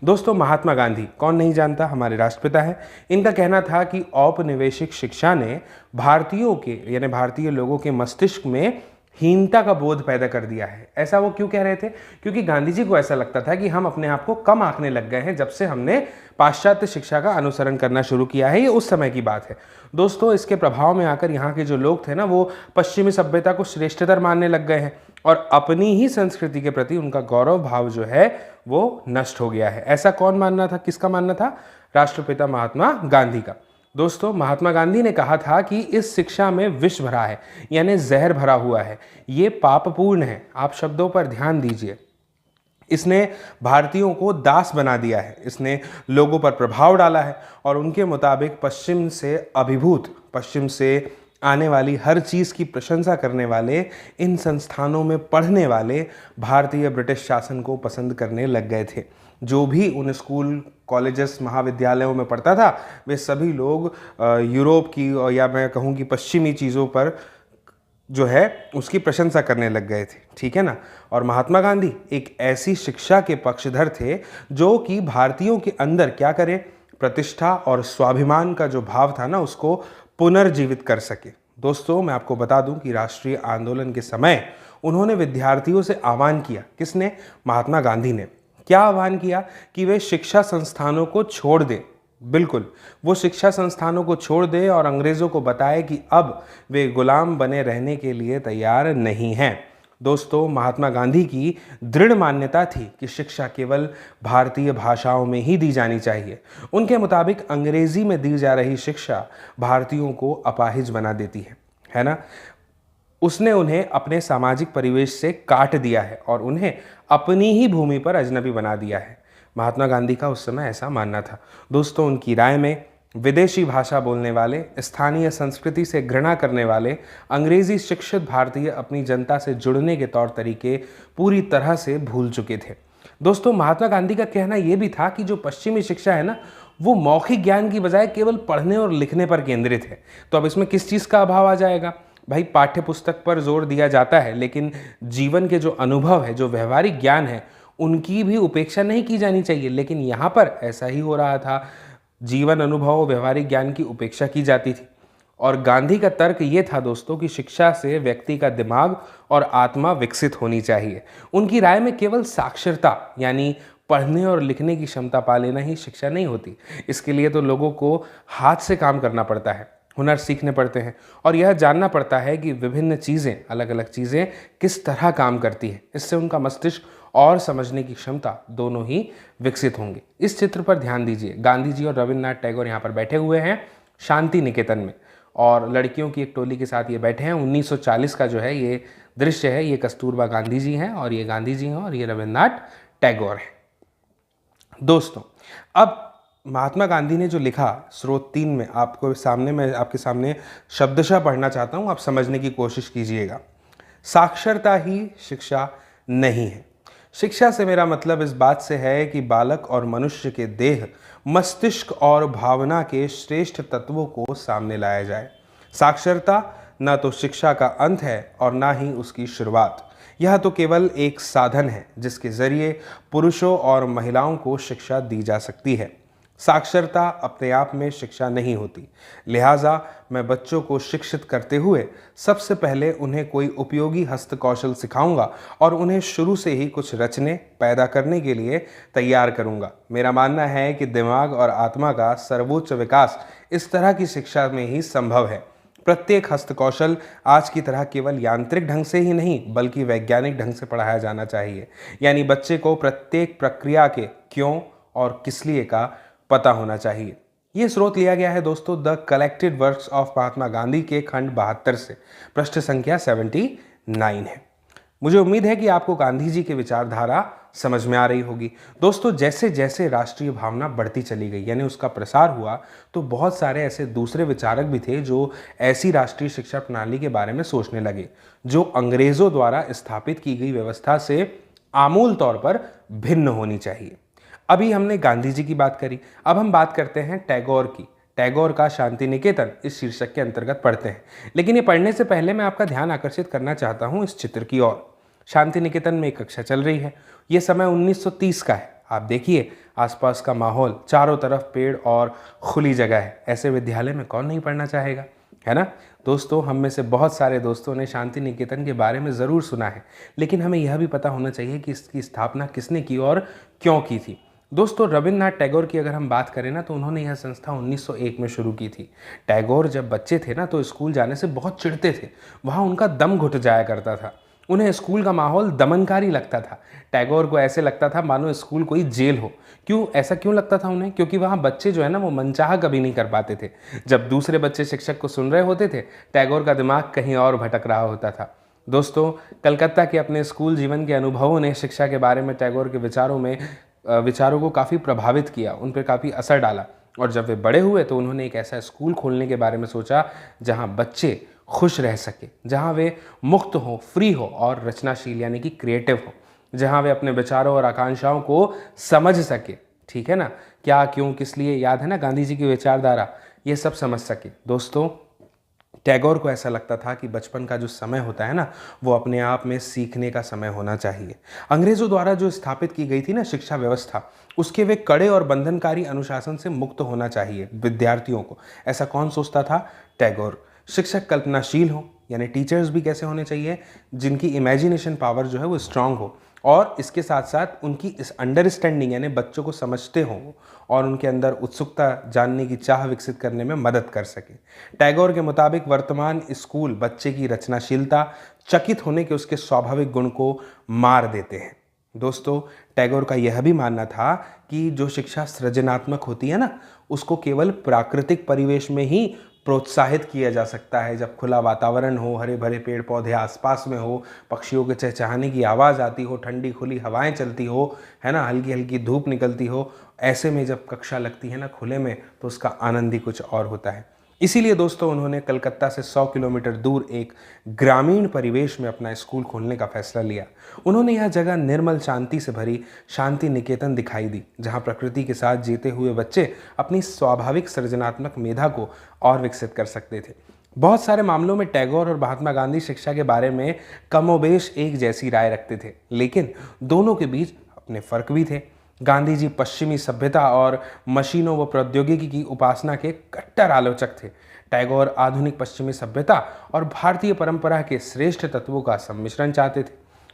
दोस्तों महात्मा गांधी, कौन नहीं जानता, हमारे राष्ट्रपिता हैं। इनका कहना था कि औपनिवेशिक शिक्षा ने भारतीयों के यानी भारतीय लोगों के मस्तिष्क में हीनता का बोध पैदा कर दिया है। ऐसा वो क्यों कह रहे थे? क्योंकि गांधी जी को ऐसा लगता था कि हम अपने आप को कम आंकने लग गए हैं जब से हमने पाश्चात्य शिक्षा का अनुसरण करना शुरू किया है। ये उस समय की बात है दोस्तों। इसके प्रभाव में आकर यहाँ के जो लोग थे ना, वो पश्चिमी सभ्यता को श्रेष्ठतर मानने लग गए हैं और अपनी ही संस्कृति के प्रति उनका गौरव भाव जो है वो नष्ट हो गया है। ऐसा कौन मानना था, किसका मानना था? राष्ट्रपिता महात्मा गांधी का। दोस्तों महात्मा गांधी ने कहा था कि इस शिक्षा में विष भरा है, यानी जहर भरा हुआ है, ये पापपूर्ण है। आप शब्दों पर ध्यान दीजिए। इसने भारतीयों को दास बना दिया है, इसने लोगों पर प्रभाव डाला है और उनके मुताबिक पश्चिम से अभिभूत, पश्चिम से आने वाली हर चीज़ की प्रशंसा करने वाले, इन संस्थानों में पढ़ने वाले भारतीय ब्रिटिश शासन को पसंद करने लग गए थे। जो भी उन स्कूल, कॉलेजेस, महाविद्यालयों में पढ़ता था, वे सभी लोग यूरोप की या मैं कहूँ कि पश्चिमी चीज़ों पर जो है उसकी प्रशंसा करने लग गए थे। ठीक है ना। और महात्मा गांधी एक ऐसी शिक्षा के पक्षधर थे जो कि भारतीयों के अंदर क्या करे, प्रतिष्ठा और स्वाभिमान का जो भाव था ना, उसको पुनर्जीवित कर सके। दोस्तों मैं आपको बता दूं कि राष्ट्रीय आंदोलन के समय उन्होंने विद्यार्थियों से आह्वान किया। किसने? महात्मा गांधी ने। क्या आह्वान किया? कि वे शिक्षा संस्थानों को छोड़ दें। बिल्कुल, वो शिक्षा संस्थानों को छोड़ दें और अंग्रेजों को बताए कि अब वे गुलाम बने रहने के लिए तैयार नहीं हैं। दोस्तों महात्मा गांधी की दृढ़ मान्यता थी कि शिक्षा केवल भारतीय भाषाओं में ही दी जानी चाहिए। उनके मुताबिक अंग्रेजी में दी जा रही शिक्षा भारतीयों को अपाहिज बना देती है ना। उसने उन्हें अपने सामाजिक परिवेश से काट दिया है और उन्हें अपनी ही भूमि पर अजनबी बना दिया है। महात्मा गांधी का उस समय ऐसा मानना था। दोस्तों उनकी राय में विदेशी भाषा बोलने वाले, स्थानीय संस्कृति से घृणा करने वाले, अंग्रेजी शिक्षित भारतीय अपनी जनता से जुड़ने के तौर तरीके पूरी तरह से भूल चुके थे। दोस्तों महात्मा गांधी का कहना यह भी था कि जो पश्चिमी शिक्षा है ना, वो मौखिक ज्ञान की बजाय केवल पढ़ने और लिखने पर केंद्रित है। तो अब इसमें किस चीज़ का अभाव आ जाएगा? भाई पाठ्य पुस्तक पर जोर दिया जाता है, लेकिन जीवन के जो अनुभव है, जो व्यवहारिक ज्ञान है, उनकी भी उपेक्षा नहीं की जानी चाहिए। लेकिन यहाँ पर ऐसा ही हो रहा था, जीवन अनुभव, व्यवहारिक ज्ञान की उपेक्षा की जाती थी। और गांधी का तर्क ये था दोस्तों कि शिक्षा से व्यक्ति का दिमाग और आत्मा विकसित होनी चाहिए। उनकी राय में केवल साक्षरता यानी पढ़ने और लिखने की क्षमता पा लेना ही शिक्षा नहीं होती। इसके लिए तो लोगों को हाथ से काम करना पड़ता है, हुनर सीखने पड़ते हैं और यह जानना पड़ता है कि विभिन्न चीज़ें, अलग अलग चीज़ें किस तरह काम करती हैं। इससे उनका मस्तिष्क और समझने की क्षमता दोनों ही विकसित होंगे। इस चित्र पर ध्यान दीजिए। गांधी जी और रविन्द्रनाथ टैगोर यहाँ पर बैठे हुए हैं शांति निकेतन में और लड़कियों की एक टोली के साथ ये बैठे हैं। 1940 का जो है ये दृश्य है। ये कस्तूरबा गांधी जी हैं और ये गांधी जी हैं और ये रविन्द्रनाथ टैगोर हैं। दोस्तों अब महात्मा गांधी ने जो लिखा स्रोत 3 में मैं आपके सामने शब्दशः पढ़ना चाहता हूँ, आप समझने की कोशिश कीजिएगा। साक्षरता ही शिक्षा नहीं है। शिक्षा से मेरा मतलब इस बात से है कि बालक और मनुष्य के देह, मस्तिष्क और भावना के श्रेष्ठ तत्वों को सामने लाया जाए। साक्षरता न तो शिक्षा का अंत है और ना ही उसकी शुरुआत। यह तो केवल एक साधन है जिसके जरिए पुरुषों और महिलाओं को शिक्षा दी जा सकती है। साक्षरता अपने आप में शिक्षा नहीं होती। लिहाजा मैं बच्चों को शिक्षित करते हुए सबसे पहले उन्हें कोई उपयोगी हस्तकौशल सिखाऊंगा और उन्हें शुरू से ही कुछ रचने, पैदा करने के लिए तैयार करूंगा। मेरा मानना है कि दिमाग और आत्मा का सर्वोच्च विकास इस तरह की शिक्षा में ही संभव है। प्रत्येक हस्तकौशल आज की तरह केवल यांत्रिक ढंग से ही नहीं बल्कि वैज्ञानिक ढंग से पढ़ाया जाना चाहिए। यानी बच्चे को प्रत्येक प्रक्रिया के क्यों और किस लिए का पता होना चाहिए। ये स्रोत लिया गया है दोस्तों the collected works of Mahatma Gandhi के खंड 72 से, पृष्ठ संख्या 79 है। मुझे उम्मीद है कि आपको गांधी जी की विचारधारा समझ में आ रही होगी। दोस्तों, जैसे जैसे राष्ट्रीय भावना बढ़ती चली गई, यानी उसका प्रसार हुआ, तो बहुत सारे ऐसे दूसरे विचारक भी थे जो ऐसी राष्ट्रीय शिक्षा प्रणाली के बारे में सोचने लगे जो अंग्रेजों द्वारा स्थापित की गई व्यवस्था से आमूल तौर पर भिन्न होनी चाहिए। अभी हमने गांधी जी की बात करी, अब हम बात करते हैं टैगोर की। टैगोर का शांति निकेतन इस शीर्षक के अंतर्गत पढ़ते हैं, लेकिन ये पढ़ने से पहले मैं आपका ध्यान आकर्षित करना चाहता हूं इस चित्र की ओर। शांति निकेतन में एक कक्षा चल रही है। ये समय 1930 का है। आप देखिए आसपास का माहौल, चारों तरफ पेड़ और खुली जगह है। ऐसे विद्यालय में कौन नहीं पढ़ना चाहेगा, है ना। दोस्तों, हम में से बहुत सारे दोस्तों ने शांति निकेतन के बारे में ज़रूर सुना है, लेकिन हमें यह भी पता होना चाहिए कि इसकी स्थापना किसने की और क्यों की थी। दोस्तों, रविन्द्रनाथ टैगोर की अगर हम बात करें ना, तो उन्होंने यह संस्था 1901 में शुरू की थी। टैगोर जब बच्चे थे ना, तो स्कूल जाने से बहुत चिढ़ते थे। वहाँ उनका दम घुट जाया करता था। उन्हें स्कूल का माहौल दमनकारी लगता था। टैगोर को ऐसे लगता था मानो स्कूल कोई जेल हो। ऐसा क्यों लगता था उन्हें? क्योंकि वहाँ बच्चे जो है ना, वो मनचाहा कभी नहीं कर पाते थे। जब दूसरे बच्चे शिक्षक को सुन रहे होते थे, टैगोर का दिमाग कहीं और भटक रहा होता था। दोस्तों, कलकत्ता के अपने स्कूल जीवन के अनुभवों ने शिक्षा के बारे में टैगोर के विचारों को काफ़ी प्रभावित किया, उन पर काफ़ी असर डाला। और जब वे बड़े हुए तो उन्होंने एक ऐसा स्कूल खोलने के बारे में सोचा जहाँ बच्चे खुश रह सके, जहाँ वे मुक्त हो, फ्री हो और रचनाशील यानी कि क्रिएटिव हो, जहाँ वे अपने विचारों और आकांक्षाओं को समझ सके। ठीक है ना, क्या, क्यों, किस लिए, याद है ना गांधी जी की विचारधारा, ये सब समझ सके। दोस्तों, टैगोर को ऐसा लगता था कि बचपन का जो समय होता है ना, वो अपने आप में सीखने का समय होना चाहिए। अंग्रेजों द्वारा जो स्थापित की गई थी ना शिक्षा व्यवस्था, उसके वे कड़े और बंधनकारी अनुशासन से मुक्त होना चाहिए विद्यार्थियों को। ऐसा कौन सोचता था? टैगोर। शिक्षक कल्पनाशील हो, यानी टीचर्स भी कैसे होने चाहिए? जिनकी इमेजिनेशन पावर जो है वो स्ट्रांग हो, और इसके साथ साथ उनकी इस अंडरस्टैंडिंग यानी बच्चों को समझते हों और उनके अंदर उत्सुकता जानने की चाह विकसित करने में मदद कर सके। टैगोर के मुताबिक वर्तमान स्कूल बच्चे की रचनाशीलता, चकित होने के उसके स्वाभाविक गुण को मार देते हैं। दोस्तों, टैगोर का यह भी मानना था कि जो शिक्षा सृजनात्मक होती है ना, उसको केवल प्राकृतिक परिवेश में ही प्रोत्साहित किया जा सकता है। जब खुला वातावरण हो, हरे भरे पेड़ पौधे आसपास में हो, पक्षियों के चहचहाने की आवाज़ आती हो, ठंडी खुली हवाएं चलती हो, है ना, हल्की हल्की धूप निकलती हो, ऐसे में जब कक्षा लगती है ना खुले में, तो उसका आनंद ही कुछ और होता है। इसीलिए दोस्तों, उन्होंने कलकत्ता से 100 किलोमीटर दूर एक ग्रामीण परिवेश में अपना स्कूल खोलने का फैसला लिया। उन्होंने यह जगह निर्मल शांति से भरी शांति निकेतन दिखाई दी, जहां प्रकृति के साथ जीते हुए बच्चे अपनी स्वाभाविक सृजनात्मक मेधा को और विकसित कर सकते थे। बहुत सारे मामलों में टैगोर और महात्मा गांधी शिक्षा के बारे में कमोबेश एक जैसी राय रखते थे, लेकिन दोनों के बीच अपने फर्क भी थे। गांधी जी पश्चिमी सभ्यता और मशीनों व प्रौद्योगिकी की उपासना के कट्टर आलोचक थे। टैगोर आधुनिक पश्चिमी सभ्यता और भारतीय परंपरा के श्रेष्ठ तत्वों का सम्मिश्रण चाहते थे।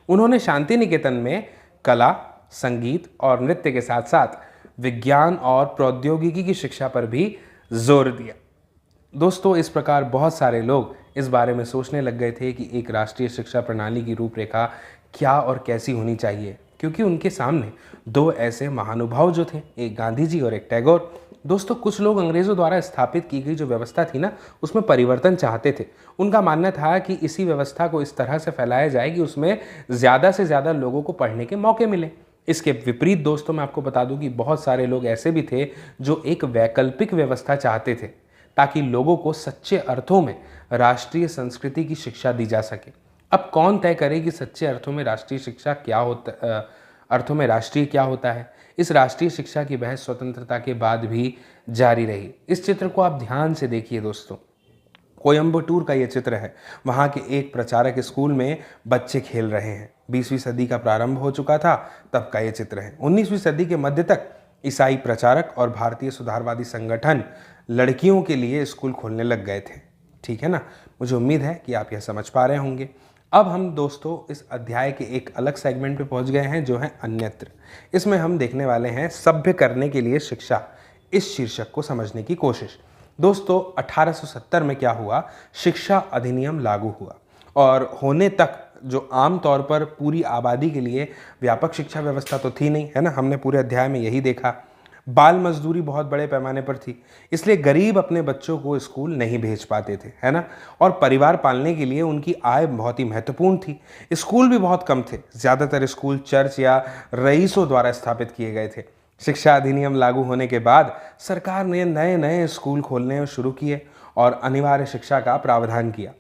उन्होंने शांति निकेतन में कला, संगीत और नृत्य के साथ साथ विज्ञान और प्रौद्योगिकी की शिक्षा पर भी जोर दिया। दोस्तों, इस प्रकार बहुत सारे लोग इस बारे में सोचने लग गए थे कि एक राष्ट्रीय शिक्षा प्रणाली की रूपरेखा क्या और कैसी होनी चाहिए, क्योंकि उनके सामने दो ऐसे महानुभाव जो थे, एक गांधी जी और एक टैगोर। दोस्तों, कुछ लोग अंग्रेजों द्वारा स्थापित की गई जो व्यवस्था थी ना, उसमें परिवर्तन चाहते थे। उनका मानना था कि इसी व्यवस्था को इस तरह से फैलाया जाए कि उसमें ज़्यादा से ज़्यादा लोगों को पढ़ने के मौके मिले। इसके विपरीत दोस्तों, मैं आपको बता दूं कि बहुत सारे लोग ऐसे भी थे जो एक वैकल्पिक व्यवस्था चाहते थे, ताकि लोगों को सच्चे अर्थों में राष्ट्रीय संस्कृति की शिक्षा दी जा सके। अब कौन तय करे कि सच्चे अर्थों में राष्ट्रीय शिक्षा क्या होता अर्थों में राष्ट्रीय क्या होता है? इस राष्ट्रीय शिक्षा की बहस स्वतंत्रता के बाद भी जारी रही। इस चित्र को आप ध्यान से देखिए दोस्तों, कोयम्बटूर का ये चित्र है। वहाँ के एक प्रचारक स्कूल में बच्चे खेल रहे हैं। 20वीं सदी का प्रारंभ हो चुका था, तब का ये चित्र है। 19वीं सदी के मध्य तक ईसाई प्रचारक और भारतीय सुधारवादी संगठन लड़कियों के लिए स्कूल खोलने लग गए थे। ठीक है ना, मुझे उम्मीद है कि आप यह समझ पा रहे होंगे। अब हम दोस्तों इस अध्याय के एक अलग सेगमेंट पे पहुंच गए हैं, जो है अन्यत्र। इसमें हम देखने वाले हैं सभ्य करने के लिए शिक्षा, इस शीर्षक को समझने की कोशिश। दोस्तों, 1870 में क्या हुआ? शिक्षा अधिनियम लागू हुआ, और होने तक जो आम तौर पर पूरी आबादी के लिए व्यापक शिक्षा व्यवस्था तो थी नहीं, है ना, हमने पूरे अध्याय में यही देखा। बाल मजदूरी बहुत बड़े पैमाने पर थी, इसलिए गरीब अपने बच्चों को स्कूल नहीं भेज पाते थे, है ना। और परिवार पालने के लिए उनकी आय बहुत ही महत्वपूर्ण थी। स्कूल भी बहुत कम थे, ज़्यादातर स्कूल चर्च या रईसों द्वारा स्थापित किए गए थे। शिक्षा अधिनियम लागू होने के बाद सरकार ने नए नए स्कूल खोलने शुरू किए और अनिवार्य शिक्षा का प्रावधान किया।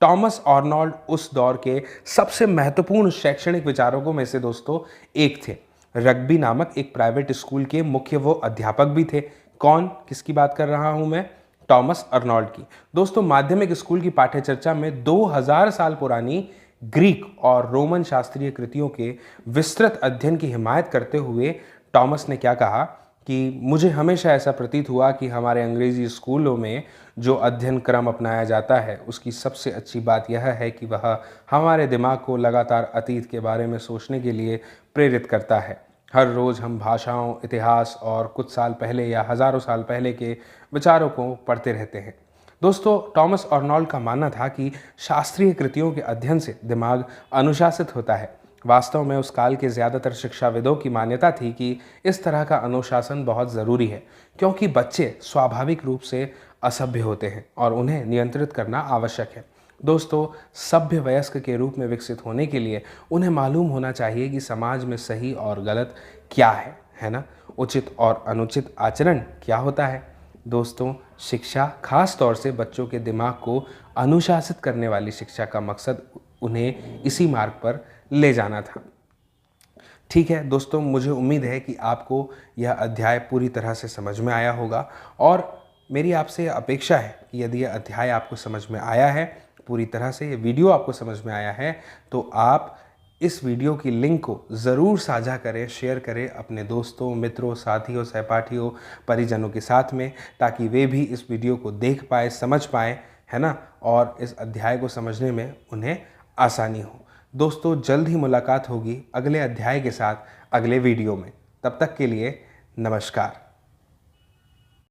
टॉमस आर्नोल्ड उस दौर के सबसे महत्वपूर्ण शैक्षणिक विचारकों में से दोस्तों एक थे। रग्बी नामक एक प्राइवेट स्कूल के मुख्य वो अध्यापक भी थे। कौन, किसकी बात कर रहा हूं मैं? टॉमस आर्नोल्ड की। दोस्तों, माध्यमिक स्कूल की पाठ्य चर्चा में 2000 साल पुरानी ग्रीक और रोमन शास्त्रीय कृतियों के विस्तृत अध्ययन की हिमायत करते हुए टॉमस ने क्या कहा कि मुझे हमेशा ऐसा प्रतीत हुआ कि हमारे अंग्रेजी स्कूलों में जो अध्ययन क्रम अपनाया जाता है उसकी सबसे अच्छी बात यह है कि वह हमारे दिमाग को लगातार अतीत के बारे में सोचने के लिए प्रेरित करता है। हर रोज़ हम भाषाओं, इतिहास और कुछ साल पहले या हज़ारों साल पहले के विचारों को पढ़ते रहते हैं। दोस्तों, टॉमस आर्नोल्ड का मानना था कि शास्त्रीय कृतियों के अध्ययन से दिमाग अनुशासित होता है। वास्तव में उस काल के ज़्यादातर शिक्षाविदों की मान्यता थी कि इस तरह का अनुशासन बहुत ज़रूरी है, क्योंकि बच्चे स्वाभाविक रूप से असभ्य होते हैं और उन्हें नियंत्रित करना आवश्यक है। दोस्तों, सभ्य वयस्क के रूप में विकसित होने के लिए उन्हें मालूम होना चाहिए कि समाज में सही और गलत क्या है ना। उचित और अनुचित आचरण क्या होता है। दोस्तों, शिक्षा, खास तौर से बच्चों के दिमाग को अनुशासित करने वाली शिक्षा का मकसद उन्हें इसी मार्ग पर ले जाना था। ठीक है दोस्तों, मुझे उम्मीद है कि आपको यह अध्याय पूरी तरह से समझ में आया होगा और मेरी आपसे अपेक्षा है कि यदि यह अध्याय आपको समझ में आया है पूरी तरह से, ये वीडियो आपको समझ में आया है, तो आप इस वीडियो की लिंक को ज़रूर साझा करें, शेयर करें अपने दोस्तों, मित्रों, साथियों, सहपाठियों, परिजनों के साथ में, ताकि वे भी इस वीडियो को देख पाए, समझ पाएँ, है ना, और इस अध्याय को समझने में उन्हें आसानी हो। दोस्तों, जल्द ही मुलाकात होगी अगले अध्याय के साथ अगले वीडियो में। तब तक के लिए नमस्कार।